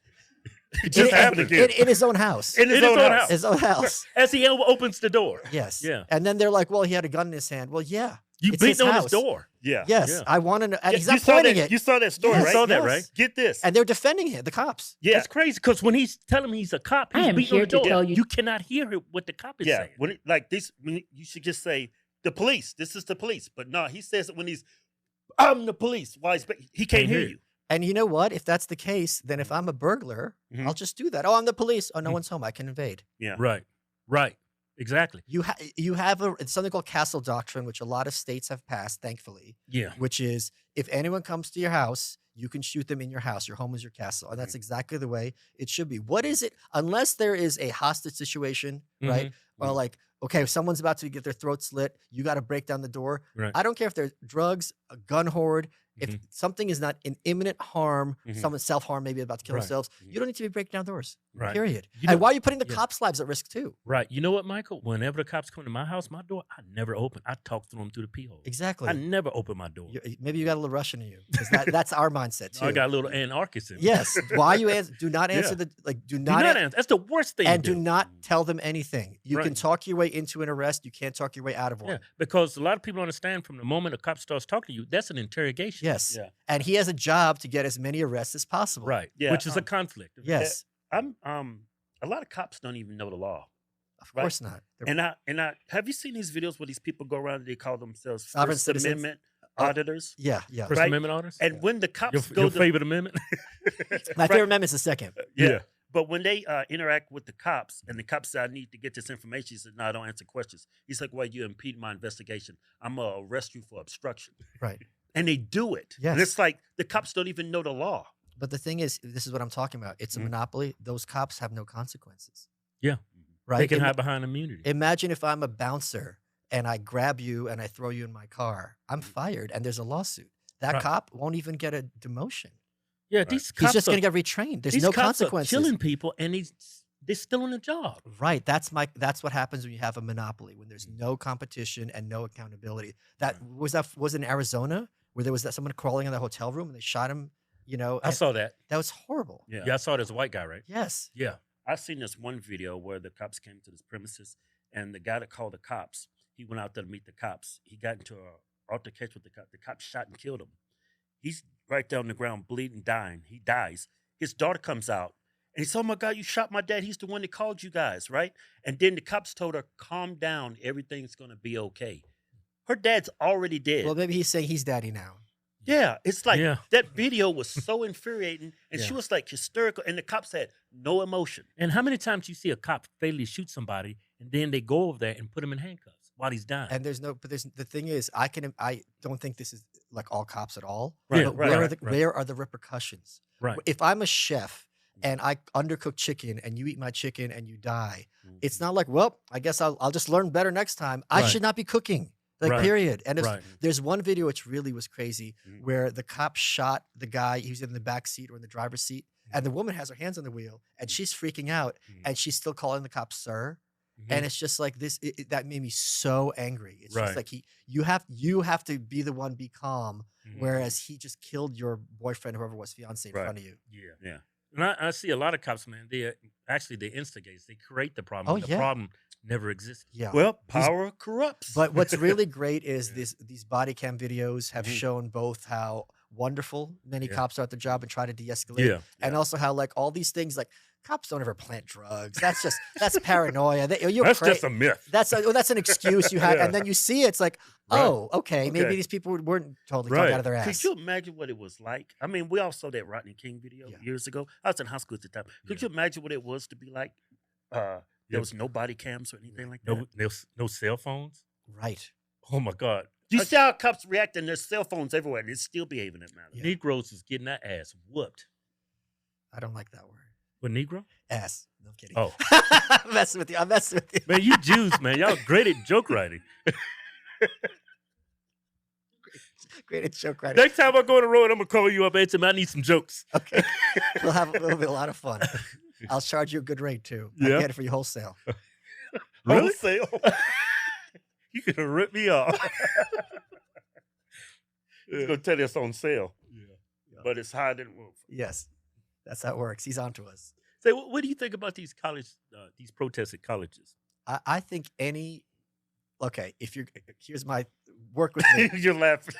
It In, just happened again. in his own house. In his own house. His own house. As he opens the door. Yes. Yeah. And then they're like, well, he had a gun in his hand. Well, yeah. You It's beat his on house. his door. Yeah. Yes. Yeah. I want to know. And Yeah, he's you not saw pointing that, it. You saw that story, Yes, right? saw that, yes. right? Get this. And they're defending him, the cops. Yeah. That's crazy because when he's telling him he's a cop, he's I am beating on here the to door. tell you- You cannot hear what the cop is Yeah. saying. When you should just say the police. This is the police. But no, he says it when I'm the police. Why? He can't hear you. And you know what? If that's the case, then if I'm a burglar, Mhm. I'll just do that. Oh, I'm the police. Oh, no one's home. I can invade. Yeah. Right. Exactly. You have it's something called castle doctrine, which a lot of states have passed, thankfully, Yeah. which is if anyone comes to your house, you can shoot them in your house. Your home is your castle. And that's exactly the way it should be. What is it? Unless there is a hostage situation, right? Or like, okay, if someone's about to get their throat slit, you got to break down the door. Right. I don't care if there's drugs, a gun horde. If Mhm. something is not in imminent harm, Mhm. someone self-harm, maybe about to kill Right. themselves, you don't need to be breaking down doors. Right. Period. You know- And why are you putting the yeah. cops' lives at risk too? Right. You know what, Michael? Whenever the cops come to my house, my door, I never open. I talk through them through the pee hole. Exactly. I never open my door. Maybe you got a little Russian in you. 'Cause that's our mindset too. I got a little anarchist in me. Yes. Why you answer? Do not answer Yeah. do Do not, not answer. That's the worst thing. and to do not tell them anything. You can Right. talk your way into an arrest. You can't talk your way out of one. Yeah, because a lot of people understand from the moment a cop starts talking to you, that's an interrogation. Yes. Yeah. And he has a job to get as many arrests as possible. Right. Yeah, Which is a conflict. Yes. I'm a lot of cops don't even know the law. Of Right. course not. They're- And I have you seen these videos where these people go around and they call themselves Sovereign First citizens? Amendment Oh, auditors? yeah. First Right. Amendment orders? And when the cops Your, go your to favorite amendment? My favorite amendment's the second. Yeah. But when they interact with the cops and the cops say, I need to get this information, he said, no, I don't answer questions. He's like, well, you impede my investigation. I'm going to arrest you for obstruction. Right. And they do it. Yes. And it's like the cops don't even know the law. But the thing is, this is what I'm talking about. It's a Mhm. monopoly. Those cops have no consequences. Yeah. Right. They can Ima- hide behind immunity. Imagine if I'm a bouncer and I grab you and I throw you in my car. I'm fired and there's a lawsuit. That Right. cop won't even get a demotion. Yeah, these He's cops just are, going to get retrained. There's these no cops are consequences. killing people and they're still in the job. Right. That's what happens when you have a monopoly, when there's no competition and no accountability. That was in Arizona where there was someone crawling in the hotel room and they shot him, I and saw that. that was horrible. Yeah, I saw it as a white guy, right? Yes. Yeah. I've seen this one video where the cops came to this premises and the guy that called the cops, he went out there to meet the cops. He got into an altercation with the cop. The cop shot and killed him. He's right down on the ground, bleeding, dying. He dies. His daughter comes out and he said, oh my God, you shot my dad. He's the one that called you guys, right? And then the cops told her, calm down. Everything's going to be okay. Her dad's already dead. Well, maybe he's saying he's daddy now. Yeah, it's like Yeah. that video was so infuriating, and she Yeah. was like hysterical, and the cops had no emotion. And how many times you see a cop fatally shoot somebody and then they go over there and put him in handcuffs while he's dying? And the thing is, I don't think this is like all cops at all. Right, But right, where are the repercussions? Right. If I'm a chef and I undercook chicken and you eat my chicken and you die, it's not like, well, I guess I'll just learn better next time. I Right. should not be cooking. Like, Right. period. And Right. there's one video which really was crazy Mhm. where the cop shot the guy. He was in the back seat or in the driver's seat, and the woman has her hands on the wheel and she's freaking out, Mhm. and she's still calling the cop sir. Mhm. And it's just like this. That made me so angry. It's Right. just like you have to be the one, be calm, Mhm. whereas he just killed your boyfriend, whoever was fiance, in Right. front of you. Yeah. Yeah. And I see a lot of cops, man. They instigate. They create the problem. Oh, when the yeah. problem never existed. Yeah. Well, power corrupts. But what's really great is these body cam videos have Mhm. shown both how wonderful many Yeah. cops are at their job and try to de-escalate, Yeah. and also how like all these things like cops don't ever plant drugs. That's paranoia. You're That's cra- just a myth. that's an excuse you have, Yeah. and then you see it's like, Right. oh, okay, maybe Okay. these people weren't totally Right. talking out of their ass. Could you imagine what it was like? I mean, we all saw that Rodney King video Yeah. years ago. I was in high school at the time. Could Yeah. you imagine what it was to be like? There Yeah. was no body cams or anything like that. No cell phones. Right. Oh my God. You see how cops react, and there's cell phones everywhere, and it's still behaving that manner. Yeah. Negroes is getting that ass whooped. I don't like that word. What, Negro? Ass. No, I'm kidding. Oh. I'm messing with you. I'm messing with you. Man, you Jews, man. Y'all great at joke writing. Great at joke writing. Next time I go on the road, I'm going to call you up and say, I need some jokes. Okay. It'll be a lot of fun. I'll charge you a good rate, too. I Yeah. get it for you wholesale. Really? Wholesale. You could have ripped me off. He's gonna tell you it's on sale. Yeah. But it's higher than roof. Yes. That's how it works. He's on to us. Say, what do you think about these these protests at colleges? I think okay, here's my work with me. You're laughing.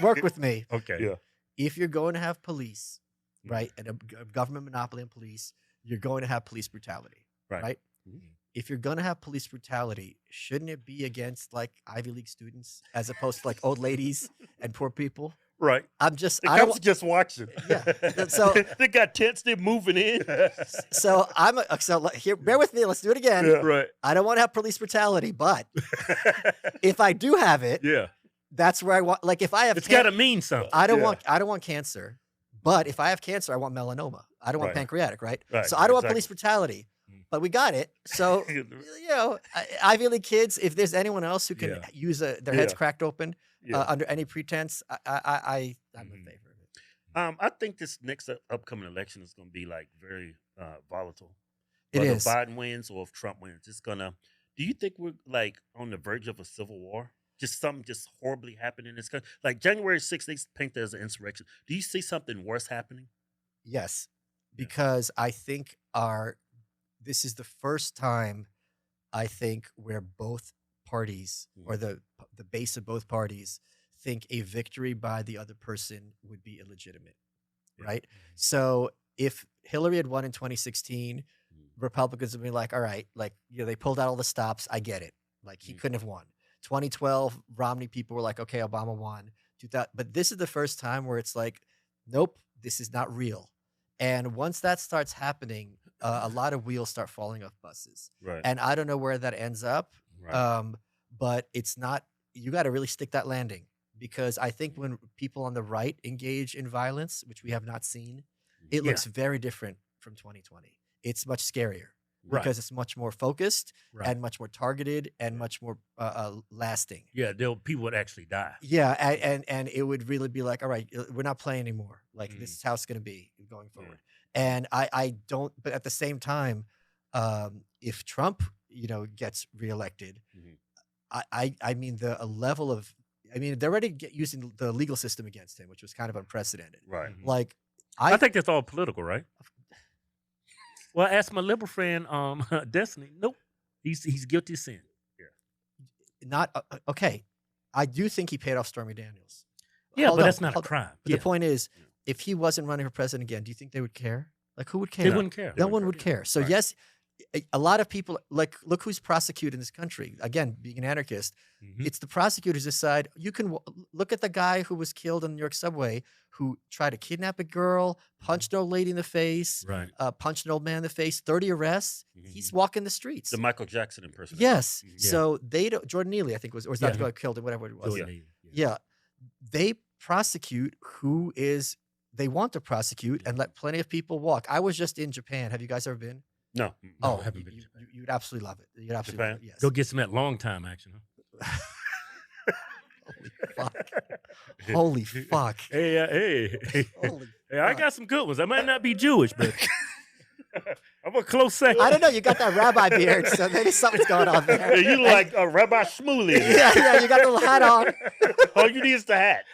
Work with me. Okay. Yeah. If you're going to have police, right, and a government monopoly on police, you're going to have police brutality, right? Mm-hmm. If you're going to have police brutality, shouldn't it be against like Ivy League students as opposed to like old ladies and poor people? Right. I'm just, The I cops don't, just watching. Yeah. So- they got tents. They're moving in. so here, bear with me. Let's do it again. Yeah. Right. I don't want to have police brutality, but if I do have it, Yeah. that's where I want. Like if I have, It's got to mean something. I don't Yeah. want cancer, but if I have cancer, I want melanoma. I don't want Right. pancreatic, right? Right, So I don't want exactly. police brutality, Mm. but we got it. So Ivy League kids, if there's anyone else who can Yeah. use their heads Yeah. cracked open Yeah. under any pretense, I'm Mhm. in favor of it. I think this next upcoming election is going to be like very volatile. It Whether is. Biden wins or if Trump wins, it's gonna. Do you think we're like on the verge of a civil war? Just something just horribly happening in this country. Like January 6th, they paint that as an insurrection. Do you see something worse happening? Yes, because I think this is the first time I think where both parties or the base of both parties think a victory by the other person would be illegitimate, right? So if Hillary had won in 2016, Republicans would be like, all right, like, they pulled out all the stops. I get it. Like he couldn't have won. 2012, Romney people were like, okay, Obama won. But this is the first time where it's like, nope, this is not real. And once that starts happening, a lot of wheels start falling off buses. Right. And I don't know where that ends up. Right. But it's not, you got to really stick that landing, because I think when people on the right engage in violence, which we have not seen, it looks very different from 2020. It's much scarier because it's much more focused and much more targeted and much more lasting. Yeah, people would actually die. Yeah, and it would really be like, all right, we're not playing anymore. Like this is how it's going to be going forward. And I don't. But at the same time, if Trump, gets reelected, I mean the level of, they're already using the legal system against him, which was kind of unprecedented. Right. Like I think that's all political, right? Well, I asked my liberal friend, Destiny. Nope, he's guilty of sin. not okay. I do think he paid off Stormy Daniels. Yeah, Hold but on, that's not a hold on. crime. But the point is, if he wasn't running for president again, do you think they would care? Like, who would care? They wouldn't care. No one would care. So yes, a lot of people, like, look who's prosecuted in this country. Again, being an anarchist, it's the prosecutors decide. You can look at the guy who was killed in the New York subway, who tried to kidnap a girl, punched an old lady in the face, Right. punched an old man in the face, 30 arrests. He's walking the streets. The Michael Jackson impersonation. Yes. Yeah. So they don't, Jordan Neely, I think was, or is that the Yeah. guy who killed him, whatever it was. Jordan Neely, Yeah. They prosecute who they want to prosecute and let plenty of people walk. I was just in Japan. Have you guys ever been? No. Oh, I haven't been to Japan. you'd absolutely love it. You'd absolutely love it. Yes. Go get some at long time action. Huh? Holy fuck. Hey. Holy Hey, I fuck. got some good ones. I might not be Jewish, but I'm a close second. I don't know. You got that rabbi beard, so maybe something's going on there. Yeah, you like Rabbi Shmuley. Yeah, you got the little hat on. All you need is the hat.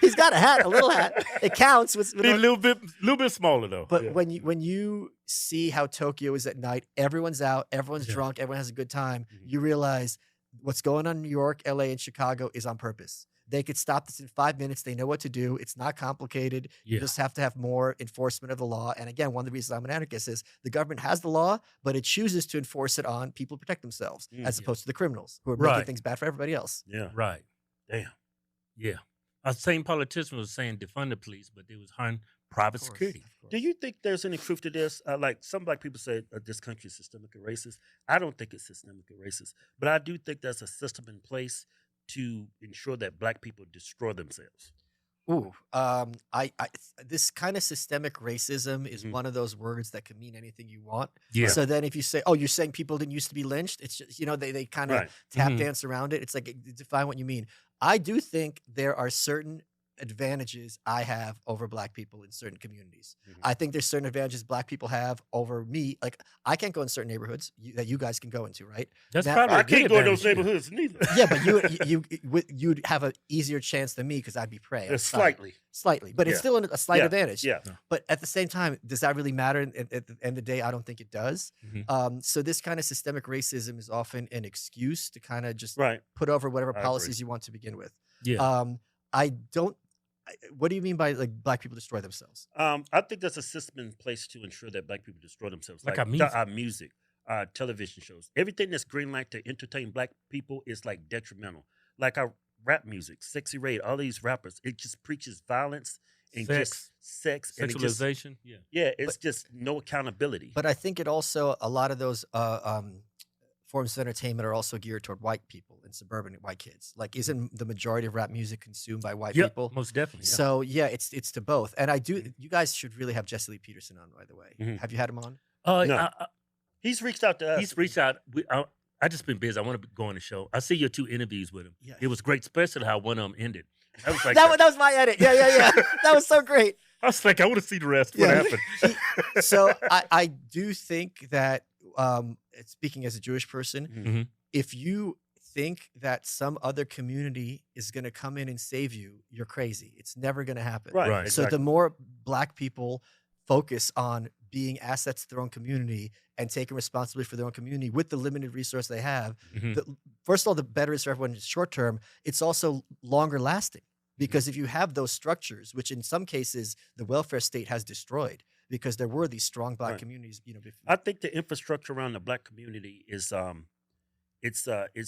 He's got a hat, a little hat. It counts. With Be a little bit smaller though. But when you see how Tokyo is at night, everyone's out, everyone's drunk, everyone has a good time. You realize what's going on in New York, LA, and Chicago is on purpose. They could stop this in 5 minutes. They know what to do. It's not complicated. You Yeah. just have to have more enforcement of the law. And again, one of the reasons I'm an anarchist is the government has the law, but it chooses to enforce it on people who protect themselves, as opposed to the criminals who are making Right. things bad for everybody else. Yeah. Right. Damn. Yeah. Our same politician was saying defund the police, but they was hiring private Of course, security. of course. Do you think there's any truth to this? Like some black people say this country is systemically racist. I don't think it's systemically racist, but I do think there's a system in place to ensure that black people destroy themselves. Ooh, this kind of systemic racism is one of those words that can mean anything you want. Yeah. So then if you say, oh, you're saying people didn't used to be lynched, it's just, they kind of Right. tap dance around it. It's like, define what you mean. I do think there are certain advantages I have over black people in certain communities. I think there's certain advantages black people have over me. Like, I can't go in certain neighborhoods that you guys can go into, right? That's Now- probably I a good can't go in those advantage, neighborhoods neither. Yeah, but you'd have an easier chance than me because I'd be prey. outside. Slightly, but it's Yeah. still a slight Yeah. advantage. Yeah. But at the same time, does that really matter? At the end of the day, I don't think it does. Mhm. So this kind of systemic racism is often an excuse to kind of just Right. put over whatever I policies you want to begin with. Yeah. I don't. What do you mean by like black people destroy themselves? I think there's a system in place to ensure that black people destroy themselves. Like our music. Our music, our television shows. Everything that's green light to entertain black people is like detrimental. Like our rap music, Sexy Ray, all these rappers, it just preaches violence and just sex. And it just, Sexualization. Yeah. yeah, it's just no accountability. But I think it also a lot of those forms of entertainment are also geared toward white people and suburban white kids. Like, isn't the majority of rap music consumed by white Yep, people? most definitely. Yeah. So yeah, it's to both. And I do. You guys should really have Jesse Lee Peterson on, by the way. Mhm. Have you had him on? No. He's reached out to us. He's reached out. I just been busy. I want to go on the show. I see your 2 interviews with him. Yeah. It was great, especially how one of them ended. I was like, that was my edit. Yeah. That was so great. I was like, I want to see the rest. What Yeah. happened? So I do think that speaking as a Jewish person, Mhm. if you think that some other community is going to come in and save you, you're crazy. It's never going to happen. Right. Right. So Exactly. the more black people focus on being assets to their own community and taking responsibility for their own community with the limited resource they have, Mhm. first of all, the better it is for everyone in short term. It's also longer lasting because if you have those structures, which in some cases the welfare state has destroyed because there were these strong black Right. communities, before. I think the infrastructure around the black community is it's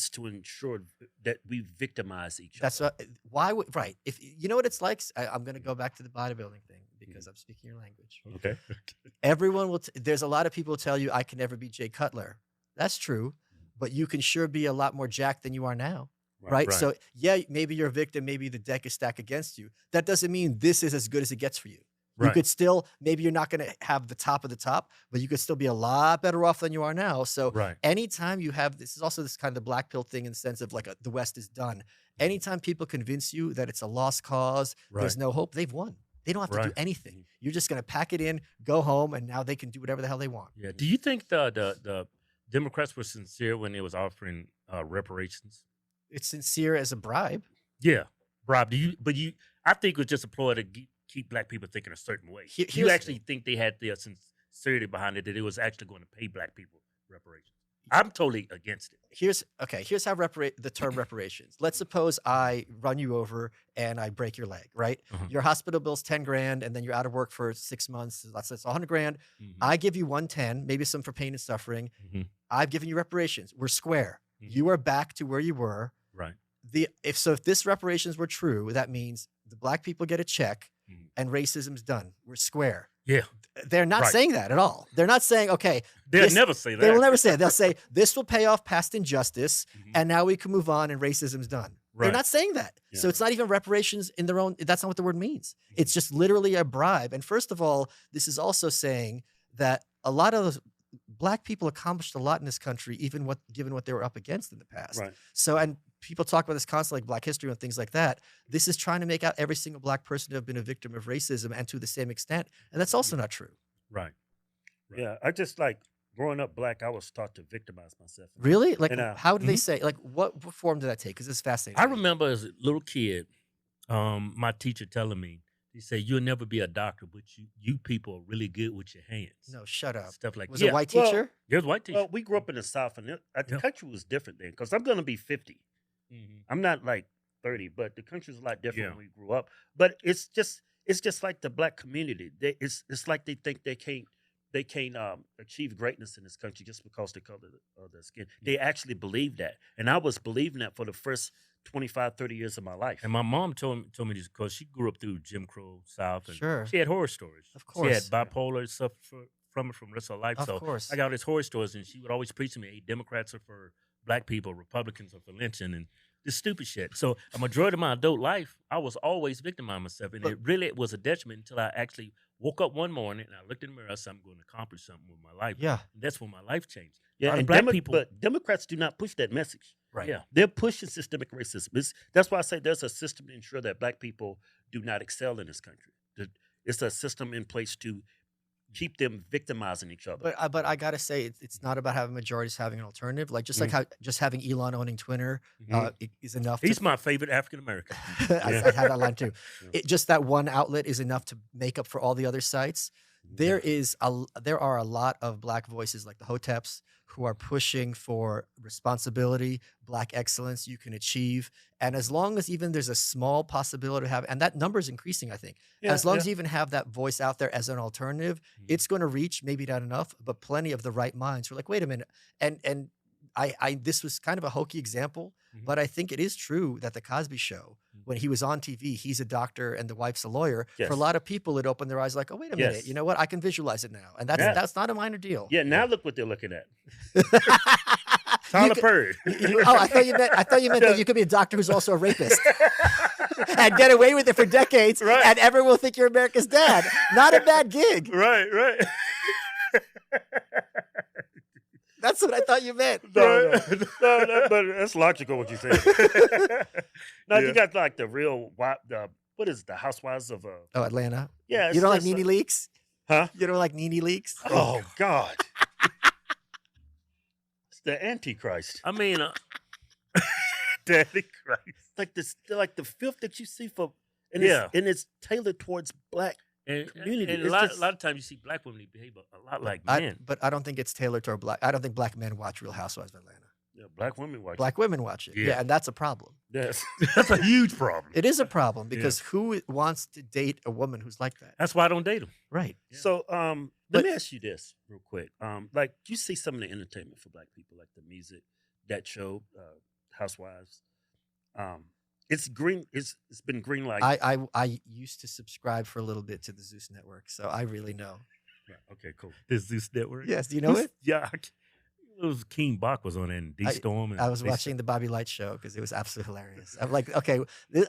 to ensure that we victimize each That's other. why would right. If you know what it's like, I'm going to go back to the bodybuilding thing because I'm speaking your language. Okay. Everyone will. There's a lot of people who tell you I can never be Jay Cutler. That's true, but you can sure be a lot more jacked than you are now, right? Right. So yeah, maybe you're a victim. Maybe the deck is stacked against you. That doesn't mean this is as good as it gets for you. You Right. could still, maybe you're not going to have the top of the top, but you could still be a lot better off than you are now. So Right. anytime you have, this is also this kind of the black pill thing in the sense of like the West is done. Anytime people convince you that it's a lost cause, there's Right. no hope, they've won. They don't have to do Right. anything. You're just going to pack it in, go home, and now they can do whatever the hell they want. Yeah. Do you think the Democrats were sincere when they was offering reparations? It's sincere as a bribe. Yeah. Rob, I think it was just a ploy to keep black people thinking a certain way. Do you Here's- actually think they had the sincerity behind it, that it was actually going to pay black people reparations? I'm totally against it. Here's how the term reparations. Let's suppose I run you over and I break your leg, right? Uh-huh. Your hospital bill's 10 grand and then you're out of work for 6 months. That's 100 grand. Mhm. I give you 110, maybe some for pain and suffering. Mhm. I've given you reparations. We're square. Mhm. You are back to where you were. Right. If this reparations were true, that means the black people get a check Mhm. and racism's done. We're square. Yeah. They're not Right. saying that at all. They're not saying, okay, They'll this- never say that. they will never say it. They'll say this will pay off past injustice, Mhm. and now we can move on and racism's done. They're Right. not saying that. So Yeah. it's not even reparations in their own. That's not what the word means. It's just literally a bribe. And first of all, this is also saying that a lot of those black people accomplished a lot in this country, given what they were up against in the past. Right. So, and people talk about this constantly, like Black history and things like that. This is trying to make out every single black person to have been a victim of racism, and to the same extent. And that's also not true. Right. Right. Yeah. I just like growing up black, I was taught to victimize myself. Really? Like, And, how did they Mhm. say? Like, what form did that take? Because it's fascinating. I to me. remember as a little kid, my teacher telling me, he said, "You'll never be a doctor, but you people are really good with your hands." No, shut up. Stuff like Was that. it a white well, teacher? There's white teacher. Well, we grew up in the South, and the Yeah. country was different then. Because I'm going to be 50. Mhm. I'm not like 30, but the country's a lot different Yeah. when we grew up. But it's just like the black community. It's like they think they can't achieve greatness in this country just because the color of their skin. They actually believe that, and I was believing that for the first 25, 30 years of my life. And my mom told me this because she grew up through Jim Crow South, and Sure. she had horror stories. Of she had course. bipolar stuff from the rest of her life. Of so course. I got all these horror stories, and she would always preach to me, "Hey, Democrats are for black people, Republicans are for lynching." And this stupid shit. So a majority of my adult life, I was always victimizing myself, and it really was a detriment until I actually woke up one morning and I looked in the mirror. I said, I'm going to accomplish something with my life. Yeah. And that's when my life changed. Yeah, and black people, but Democrats do not push that message. Right. Yeah. They're pushing systemic racism. That's why I say there's a system to ensure that black people do not excel in this country. It's a system in place to keep them victimizing each other. But I gotta say, it's not about having majorities having an alternative. Like just like how just having Elon owning Twitter is enough. he's my favorite African American. I had that line too. Just that one outlet is enough to make up for all the other sites. There are a lot of black voices like the Hoteps who are pushing for responsibility, black excellence you can achieve. And as long as even there's a small possibility to have, and that number is increasing, I think. As long as you even have that voice out there as an alternative, it's going to reach, maybe not enough, but plenty of the right minds who are like, wait a minute. And I this was kind of a hokey example, but I think it is true that the Cosby Show, when he was on TV, he's a doctor and the wife's a lawyer. Yes. For a lot of people, it opened their eyes like, oh, wait a minute, you know what? I can visualize it now. And that's not a minor deal. Yeah, now look what they're looking at. Tyler Perry. I thought you meant that you could be a doctor who's also a rapist. And get away with it for decades, and everyone will think you're America's dad. Not a bad gig. Right. That's what I thought you meant. No, but that's logical what you said. Now you got like the real what is it, the Housewives of Atlanta. Yeah, you don't like Nene Leakes? Huh? You don't like Nene Leakes? Oh God. It's the Antichrist. I mean, The Antichrist. Like the filth that you see and it's tailored towards black community. And a lot of times you see black women behave a lot like men. But I don't think it's tailored to black. I don't think black men watch Real Housewives of Atlanta. Yeah, black women watch Black women watch it. Yeah, and that's a problem. Yes. That's a huge problem. It is a problem because who wants to date a woman who's like that? That's why I don't date them. Right. Yeah. So let me ask you this real quick. Like you see some of the entertainment for black people, like the music, that show, Housewives. It's green. It's been green light. I used to subscribe for a little bit to the Zeus Network, so I really know. Yeah, okay, cool. The Zeus Network. Yes, do you know it? Yeah, it was King Bach was on it, and D-Storm. I was watching the Bobby Light show because it was absolutely hilarious. I'm like, okay,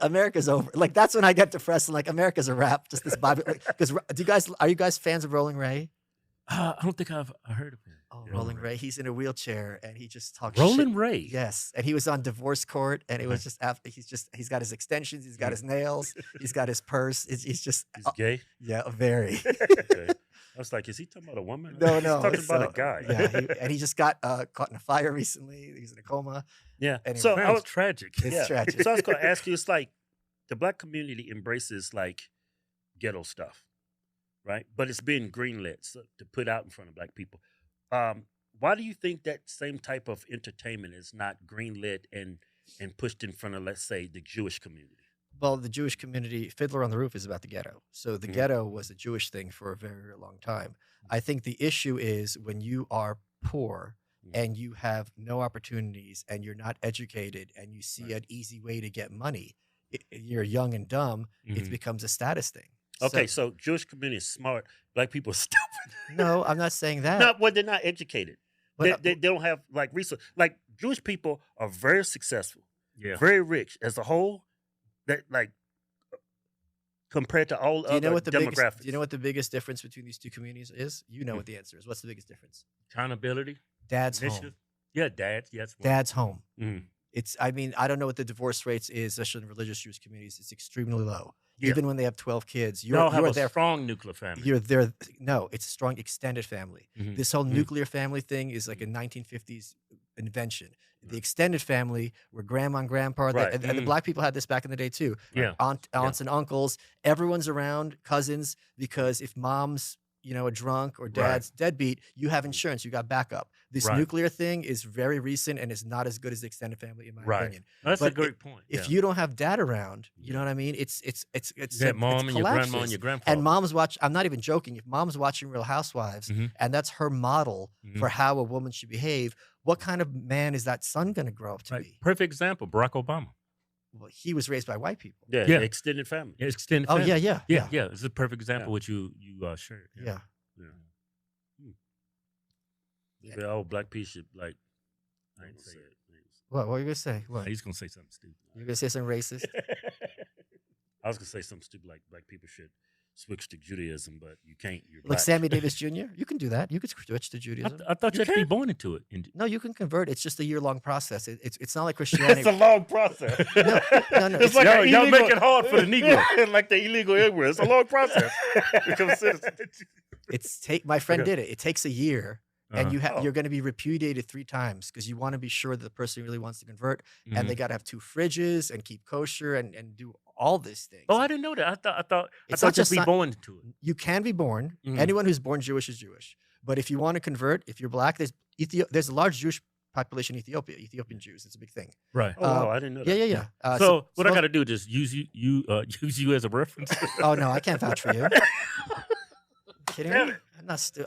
America's over. Like that's when I get depressed and like America's a wrap. Just this Bobby. Because are you guys fans of Rolling Ray? I don't think I've heard of him. Oh, Rolling Ray. He's in a wheelchair and he just talks Rolling shit. Ray. Yes, and he was on divorce court, and it was just after he's got his extensions, he's got his nails, he's got his purse. He's just He's gay. Yeah, very. Okay. I was like, is he talking about a woman? No, He's talking about so, a guy. Yeah, and he just got caught in a fire recently. He's in a coma. Yeah. Anyway. So That was tragic. It's tragic. So I was going to ask you, it's like the black community embraces like ghetto stuff, right? But it's being greenlit to put out in front of black people. Why do you think that same type of entertainment is not greenlit and pushed in front of, let's say, the Jewish community? Well, the Jewish community, Fiddler on the Roof is about the ghetto. So the ghetto was a Jewish thing for a very, very long time. I think the issue is when you are poor and you have no opportunities and you're not educated and you see an easy way to get money, you're young and dumb, it becomes a status thing. Okay, so Jewish community is smart. Black people are stupid. No, I'm not saying that. They're not educated. They don't have like resources. Like Jewish people are very successful, very rich as a whole. That like compared to all other demographics. Do you know what the biggest difference between these two communities is? You know what the answer is. What's the biggest difference? Accountability. Dad's Initiative. home. Yeah, dad's. Yes. Dad's home. Mhm. I mean, I don't know what the divorce rates is, especially in religious Jewish communities. It's extremely low. Yeah. Even when they have 12 kids, You all have a there. strong nuclear family. You're there. No, it's a strong extended family. Mhm. This whole nuclear family thing is like a 1950s invention. The extended family, where grandma and grandpa, Right. and the black people had this back in the day too. Yeah. Aunts and uncles, everyone's around, cousins, because if mom's a drunk or dad's deadbeat, you have insurance, you got backup. This nuclear thing is very recent and is not as good as the extended family, in my opinion. That's But a great point. If you don't have dad around, you know what I mean? It's that mom and your grandma and collapses. your grandpa. And mom's I'm not even joking. If mom's watching Real Housewives and that's her model for how a woman should behave, what kind of man is that son going to grow up to be? Perfect example, Barack Obama. Well, he was raised by white people. Yeah, Yeah. extended family. Yeah, extended Oh, family. yeah. Yeah. It's a perfect example Yeah. what you shared. Yeah. Maybe all black people should like. I ain't say it. What were you gonna say? What? He's gonna say something stupid. You're gonna say something racist? I was gonna say something stupid like black people should switch to Judaism, but you can't. You're Like black. Sammy Davis Jr. You can do that. You could switch to Judaism. I thought you had to be born into it. No, you can convert. It's just a year-long process. It's not like Christianity. It's a long process. no. It's like y'all illegal, make it hard for the Negro. like the illegal immigrant. It's a long process. Become a citizen. My friend did it. It takes a year. And Uh-huh. you're going to be repudiated 3 times because you want to be sure that the person really wants to convert, and they got to have 2 fridges and keep kosher and do all these things. Oh, I didn't know that. I thought It's not just just be not- born into it. You can be born. Mhm. Anyone who's born Jewish is Jewish. But if you want to convert, if you're black, there's a large Jewish population in Ethiopia. Ethiopian Jews. It's a big thing. Right. Oh, I didn't know that. Yeah. So what I got to do? Just use you as a reference. Oh no, I can't vouch for you. Kidding me?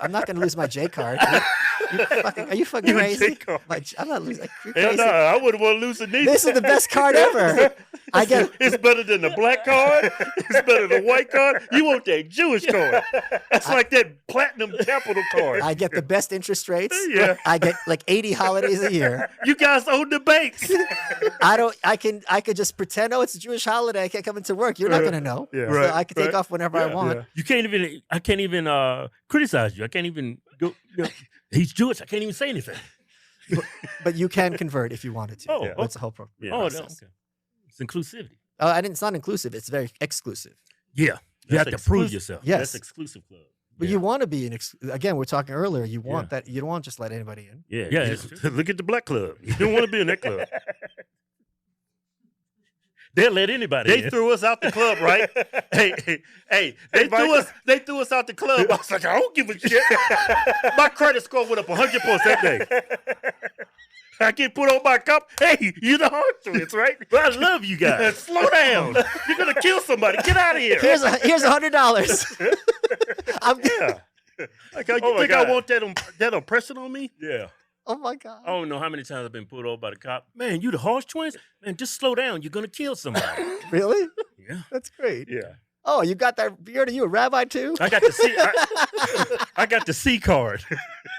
I'm not going to lose my J card. Are you fucking You a crazy? J card. I'm not losing. You're Hell crazy. no, I wouldn't want to lose a neither. This is the best card ever. I get. It's better than the black card. It's better than the white card. You want that Jewish card. That's like that platinum capital card. I get the best interest rates. Yeah. I get like 80 holidays a year. You guys own the banks. I could just pretend, oh, it's a Jewish holiday. I can't come into work. You're not gonna know. Yeah. So Right, I can take off whenever I want. You can't even. I can't even criticize you. I can't even go. He's Jewish. I can't even say anything. But you can convert if you wanted to. Oh, That's the whole problem. Yeah, oh, makes no, sense. okay. It's inclusivity. It's not inclusive. It's very exclusive. Yeah, you have That's to prove exclusive. yourself. Yes. That's exclusive club. But you want to be again, we're talking earlier. You want Yeah. that. You don't want to just let anybody in. Yeah. Yeah, you- it's true. Look at the black club. You don't want to be in that club. They'll let anybody They in. threw us out the club, right? hey, they threw us out the club. I was like, I don't give a shit. My credit score went up 100 points that day. I get put on my cup. Hey, you the Hodgetwins, right? But I love you guys. Slow down. You're gonna kill somebody. Get out of here. Here's $100. Yeah. Like, you Oh my think God. I want that oppression on me? Yeah. Oh my God. I don't know how many times I've been pulled over by the cop. Man, you the Hodgetwins? Man, just slow down. You're gonna kill somebody. Really? Yeah. That's great. Yeah. Oh, you got that beard? Are you a rabbi too? I got the C. I got the C card.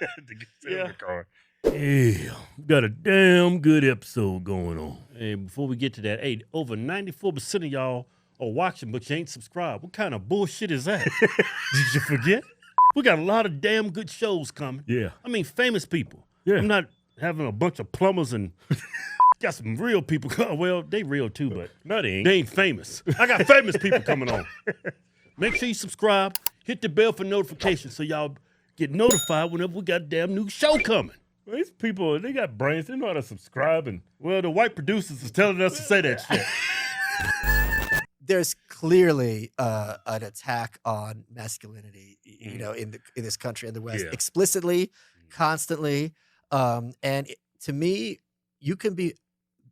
The Yeah. card. Yeah, we got a damn good episode going on. Hey, before we get to that, hey, over 94% of y'all are watching, but you ain't subscribed. What kind of bullshit is that? Did you forget? We got a lot of damn good shows coming. Yeah. I mean, famous people. Yeah. I'm not having a bunch of plumbers and got some real people. Well, they real too, but No, they ain't. they ain't famous. I got famous people coming on. Make sure you subscribe. Hit the bell for notifications so y'all get notified whenever we got a damn new show coming. Well, these people, they got brains. They know how to subscribe. And, well, the white producers is telling us to say that shit. There's clearly an attack on masculinity, you know, in this country in the West, Yeah. explicitly, constantly. To me, you can be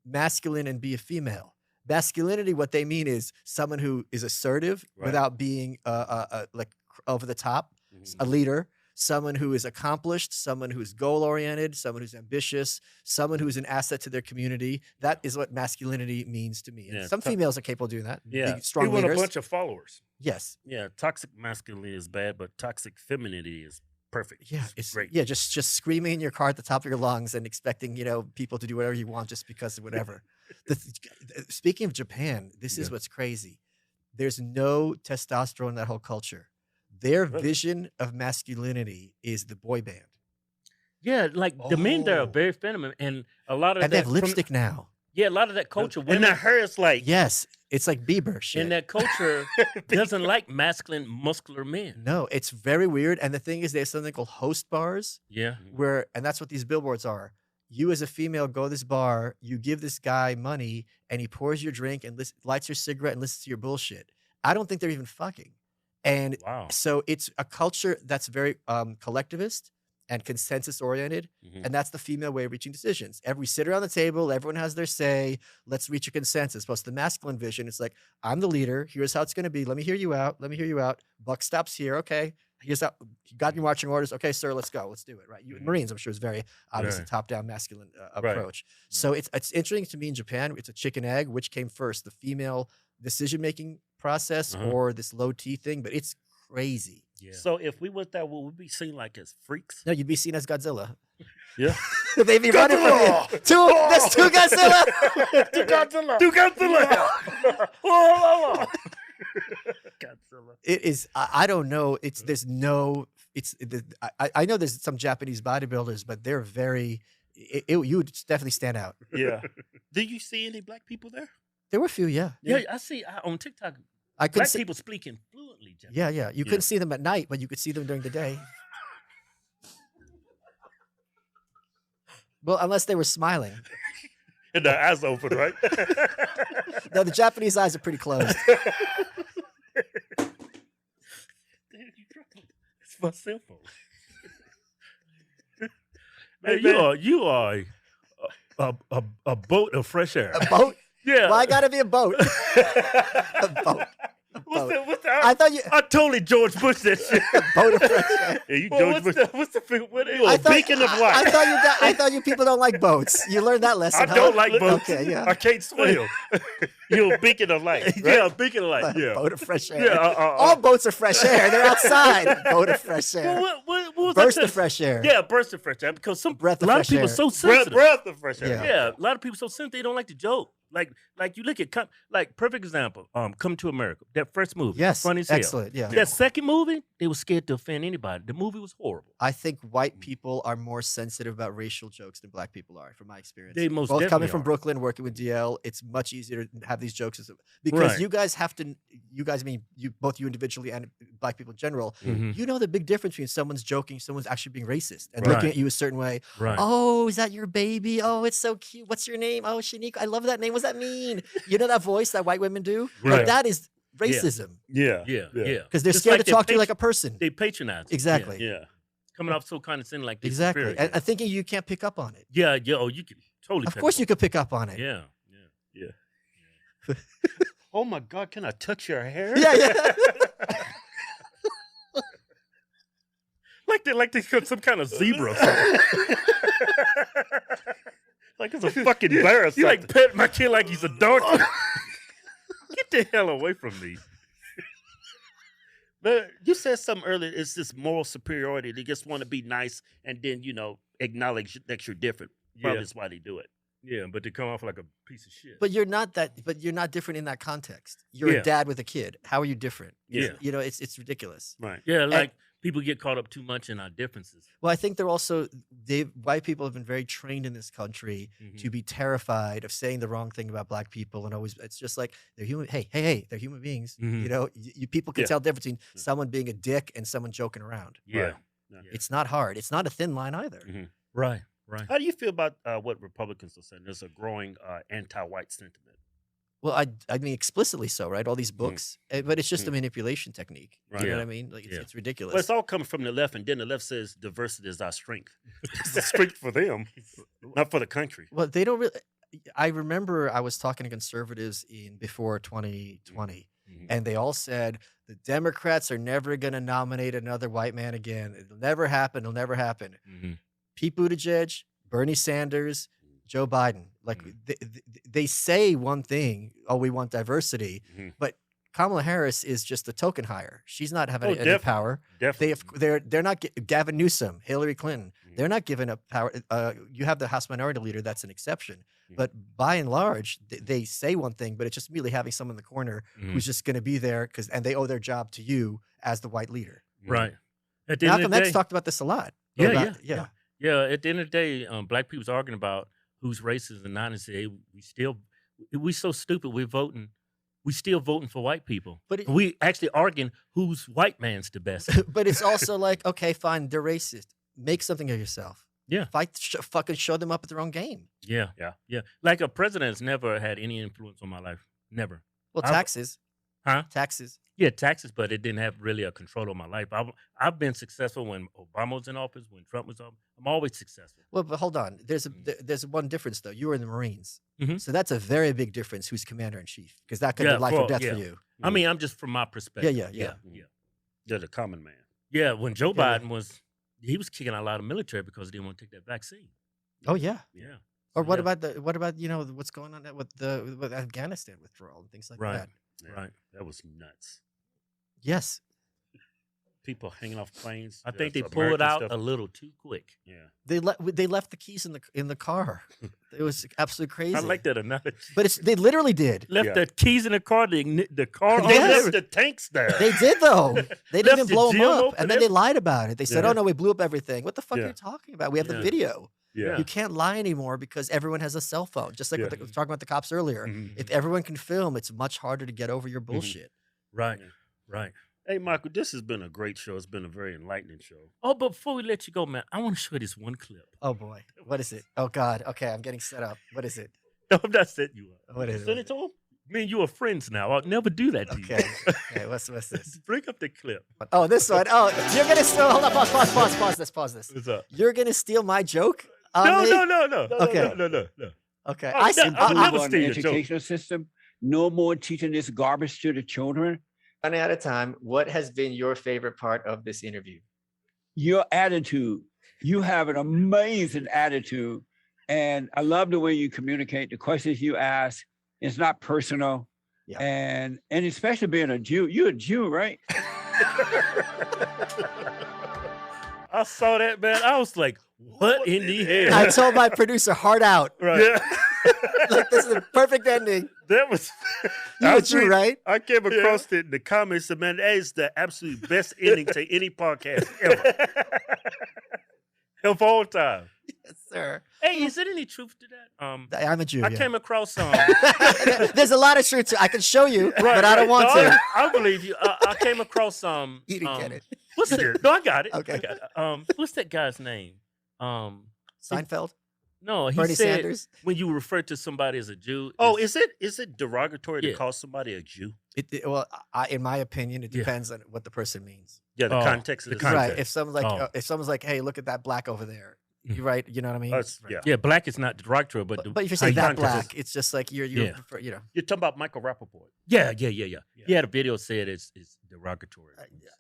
masculine and be a female. Masculinity, what they mean is someone who is assertive Right. without being like over the top, a leader. Someone who is accomplished, someone who's goal-oriented, someone who's ambitious, someone who's an asset to their community. That is what masculinity means to me. And Yeah, some females are capable of doing that. Yeah. Being strong He want leaders. a bunch of followers. Yes. Yeah, toxic masculinity is bad, but toxic femininity is perfect. Yeah, it's great. Yeah, just screaming in your car at the top of your lungs and expecting, you know, people to do whatever you want just because of whatever. Speaking of Japan, this is what's crazy. There's no testosterone in that whole culture. Their vision of masculinity is the boy band. Yeah, like the men there are Oh. very feminine, and a lot of And they that have lipstick now. Yeah, a lot of that culture. And Women that hair is like, Yes, it's like Bieber shit. in that culture doesn't like masculine, muscular men. No, it's very weird. And the thing is, they have something called host bars, Yeah, and that's what these billboards are. You as a female go to this bar, you give this guy money, and he pours your drink and lights your cigarette and listens to your bullshit. I don't think they're even fucking. And wow. so it's a culture that's very collectivist and consensus oriented. Mhm. And that's the female way of reaching decisions. We sit around the table, everyone has their say, let's reach a consensus. Plus the masculine vision, it's like, I'm the leader, here's how it's gonna be. Let me hear you out. Buck stops here, okay. Here's how you got your marching orders. Okay, sir, let's go. Let's do it. Right. Marines, I'm sure, is very obviously Right. top-down masculine approach. So it's interesting to me in Japan, it's a chicken egg, which came first, the female decision-making process or this low T thing, but it's crazy. Yeah. So if we was that, would we be seen like as freaks? No, you'd be seen as Godzilla. Yeah. They'd be running from you. There's two Godzilla. Two Godzilla. Two Godzilla. Godzilla. It is. I don't know. There's no. I know there's some Japanese bodybuilders, but they're very. You would definitely stand out. Yeah. Do you see any black people there? There were a few, yeah. Yeah, I see on TikTok. I couldn't Black see. people speaking fluently. Japanese. Yeah. You couldn't see them at night, but you could see them during the day. Well, unless they were smiling. And their eyes open, right? No, the Japanese eyes are pretty closed. It's my cell phone. Hey, Man, you are a boat of fresh air. A boat? Yeah. Why gotta be a boat? A boat. What's the I thought you I totally George Bush that shit. boat of fresh air. Yeah, you Well, George Bush. what's the what is You a I thought- beacon of light. I thought you people don't like boats. You learned that lesson. I don't like boats. Okay, yeah. I can't swim. You're a beacon of light. Right? Yeah, beacon of light. Yeah. Boat of fresh air. Yeah, All boats are fresh air. They're outside. Boat of fresh air. Well, what was Burst that of fresh air. Yeah, burst of fresh air. Because Breath of a lot of fresh people air. are so sensitive. Breath of fresh air. Yeah. Yeah, a lot of people so sensitive they don't like to joke. Like you look at like perfect example. Come to America. That first movie. Yes. funny as hell. Excellent. Yeah. That second movie, they were scared to offend anybody. The movie was horrible. I think white people are more sensitive about racial jokes than black people are, from my experience. They most Both coming definitely from are. Brooklyn, working with DL, it's much easier to have these jokes because Right. you guys have to. You guys mean both you individually and black people in general. Mhm. You know the big difference between someone's joking, someone's actually being racist and Right. looking at you a certain way. Right. Oh, is that your baby? Oh, it's so cute. What's your name? Oh, Shanique. I love that name. What's that mean? You know that voice that white women do? Like, Right. that is racism Yeah. Yeah. because they're It's scared like to talk to you like a person. They patronize. you. Exactly. Yeah. Coming off so condescending like they Exactly. superior. And thinking you can't pick up on it. Yeah. Oh, you can totally. Of pick course up you could pick up on it. on- Yeah. Oh my God! Can I touch your hair? Yeah. Like they got some kind of zebra. Or something. Like it's a fucking bear or You something. like pet my kid like he's a donkey. Get the hell away from me. But you said something earlier. It's this moral superiority. They just want to be nice and then acknowledge that you're different. Probably Yeah. that's why they do it. Yeah, but they come off like a piece of shit. But you're not different in that context. You're Yeah. a dad with a kid. How are you different? Yeah. You know, it's ridiculous. Right. Yeah, like people get caught up too much in our differences. Well, I think they're also white people have been very trained in this country Mhm. to be terrified of saying the wrong thing about black people, and always it's just like they're human. Hey, they're human beings. Mhm. You know, you people can Yeah. tell the difference between someone being a dick and someone joking around. Yeah. Right. Yeah. It's not hard. It's not a thin line either. Mhm. Right. Right. How do you feel about what Republicans are saying? There's a growing anti-white sentiment. Well, I mean explicitly so, right? All these books, but it's just a manipulation technique. Right. You know Yeah. what I mean? Like Yeah. it's ridiculous. Well, it's all coming from the left, and then the left says diversity is our strength. It's a strength for them, not for the country. Well, they don't really. I remember I was talking to conservatives before 2020, Mhm. and they all said the Democrats are never going to nominate another white man again. It'll never happen. It'll never happen. Mhm. Pete Buttigieg, Bernie Sanders, Joe Biden. Like they say one thing. Oh, we want diversity, Mhm. but Kamala Harris is just a token hire. She's not having any definitely. power. Definitely. They're not Gavin Newsom, Hillary Clinton. Mhm. They're not giving up power. You have the House Minority Leader. That's an exception. Mhm. But by and large, they say one thing, but it's just merely having someone in the corner Mhm. who's just going to be there and they owe their job to you as the white leader. Right. At the end Malcolm of the X day, talked about this a lot. Yeah, About- yeah. Yeah, at the end of the day, black people's arguing about who's racist and not, and say we so stupid. We still voting for white people, But we actually arguing who's white man's the best. but it's also like, okay, fine, they're racist. Make something of yourself. Yeah. Fucking show them up at their own game. Yeah, yeah. Like a president's never had any influence on my life. Never. Well, I've- taxes. Huh? Taxes. Yeah, taxes, but it didn't have really a control on my life. I've been successful when Obama was in office, when Trump was on. I'm always successful. Well, but hold on. There's one difference though. You were in the Marines, Mhm. so that's a very big difference. Who's commander in chief? Because that could be life or death for you. I mean, I'm just from my perspective. Yeah. yeah. They're the common man. Yeah, when Joe Yeah. Biden he was kicking out a lot of military because he didn't want to take that vaccine. Oh yeah. Yeah. Or what Yeah. about what's going on with Afghanistan withdrawal and things like Right. that? Yeah. Right. That was nuts. Yes. people hanging off planes. I think they That's pulled American out stuff. a little too quick. Yeah. They left the keys in the car. It was absolutely crazy. I like that analogy. But they literally did. Left Yeah. the keys in the car, the car They They on left there. the tanks there. They did though. They didn't even Left the blow them gym up, open and then they lied about it. They said, Yeah. "Oh no, we blew up everything." What the fuck are Yeah. you talking about? We have the Yeah. video. Yeah. You can't lie anymore because everyone has a cell phone. Just like Yeah. we were talking about the cops earlier. Mhm. If everyone can film, it's much harder to get over your bullshit. Right, Yeah. right. Hey, Michael, this has been a great show. It's been a very enlightening show. Oh, but before we let you go, man, I want to show you this one clip. Oh boy, what is it? Oh God. Okay, I'm getting set up. What is it? No, I'm not setting you up. What is Send it? it to him. Me and you are friends now. I'll never do that to Okay. you. Okay. What's this? Bring up the clip. Oh, this one. Oh, you're gonna steal. Hold on. Pause this. Pause this. What's up? You're gonna steal my joke? on No, me? no. Okay. No. Okay. Oh, no, I'll I- never on steal the your joke. educational system. No more teaching this garbage to the children. running out of time. What has been your favorite part of this interview? Your attitude. You have an amazing attitude. And I love the way you communicate. The questions you ask, it's not personal. Yeah. And especially being a Jew. You're a Jew, right? I saw that, man. I was like, what in the hell? I told my producer, "Hard out." Right. Yeah. Like this is a perfect ending. That was. You I a Jew, agree. right? I came across it in the comments, and man, that is the absolute best ending to any podcast ever. Of all time. Yes, sir. Hey, is there any truth to that? I'm a Jew. I yeah. came across some. There's a lot of truth to. I can show you, but I don't want No, to. I believe you. I came across some. You didn't get it. What's that? No, I got it. Okay. I got it. What's that guy's name? Seinfeld, No, he Bernie said Sanders. when you refer to somebody as a Jew. Oh, it's- is it derogatory to Yeah. call somebody a Jew? Well, in my opinion, it Yeah. depends on what the person means. Yeah, the Oh, context of the the context. Right. If someone's like, Oh. if someone's like, "Hey, look at that black over there," Mhm. you right. You know what I mean? Yeah. Yeah, black is not derogatory, but But if you say how that context- black, it's just like you're Yeah. prefer, you know. You're talking about Michael Rappaport. Yeah. He had a video said it's derogatory.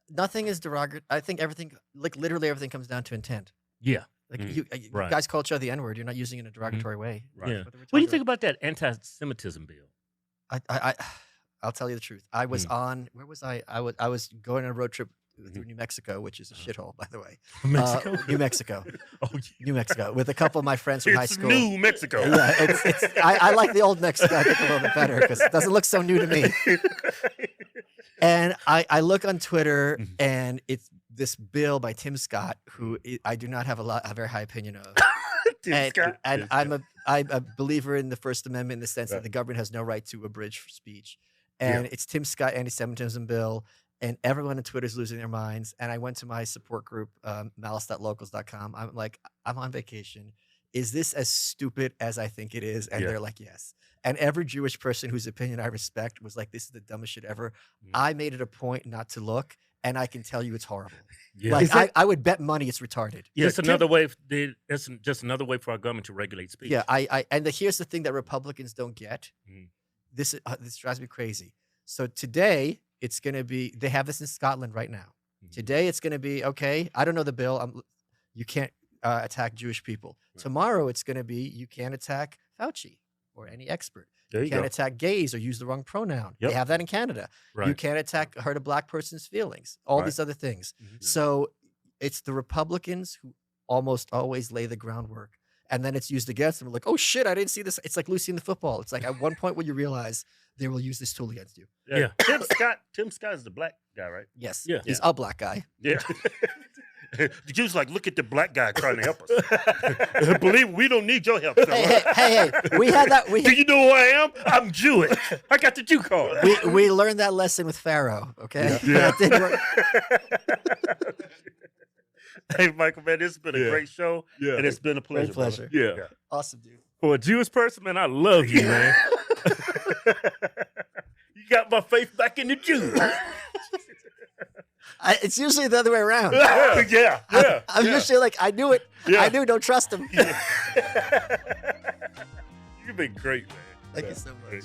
Nothing is derogatory. I think everything, like literally everything, comes down to intent. Yeah, Like Mm. you Right. guys call each other the N-word. You're not using it in a derogatory way. Right. yeah. What are we What do you talking think about that anti-Semitism bill? I'll tell you the truth. I was on. Where was I? I was going on a road trip through New Mexico, which is a shithole, by the way. Mexico. New Mexico. Oh, yeah. New Mexico, with a couple of my friends from high It's school. New Mexico. Yeah, I like the old Mexico. I think a little bit better because it doesn't look so new to me. And I look on Twitter, and it's this bill by Tim Scott, who I do not have a very high opinion of. Tim Scott. And I'm a believer in the First Amendment in the sense that the government has no right to abridge speech. And it's Tim Scott Anti-Semitism Bill, and everyone on Twitter is losing their minds. And I went to my support group, malice.locals.com. I'm like, I'm on vacation. Is this as stupid as I think it is? And Yeah. they're like, yes. And every Jewish person whose opinion I respect was like, this is the dumbest shit ever. I made it a point not to look, and I can tell you it's horrible. Yeah. Like, I would bet money it's retarded. Yeah, It's another way. It's just another way for our government to regulate speech. Yeah, here's the thing that Republicans don't get. Mhm. This drives me crazy. So today it's going to be. They have this in Scotland right now. Mhm. Today it's going to be okay. I don't know the bill. You can't attack Jewish people. Right. Tomorrow it's going to be you can't attack Fauci or any expert. There You you can't go. attack gays or use the wrong pronoun. Yep. They have that in Canada. Right. You can't hurt a black person's feelings. All Right. these other things. Mhm. So it's the Republicans who almost always lay the groundwork. And then it's used against them. Like, oh shit, I didn't see this. It's like Lucy in the football. It's like at one point when you realize they will use this tool against you. Yeah. Tim Scott is the black guy, right? Yes. Yeah. He's a black guy. Yeah. The Jews like, look at the black guy trying to help us. Believe me, we don't need your help. Hey. We had that. Do you know who I am? I'm Jewish. I got the Jew card. We learned that lesson with Pharaoh. Okay. Yeah. That didn't work. Hey, Michael, man, this has been a great show. Yeah. And it's been a pleasure. Great pleasure. brother. Yeah. Awesome, dude. For a Jewish person, man, I love you, man. You got my faith back in the Jews. It's usually the other way around. Yeah. I'm usually like, I knew it. Yeah. I knew. Don't trust him. You've been great, man. Thank you so much.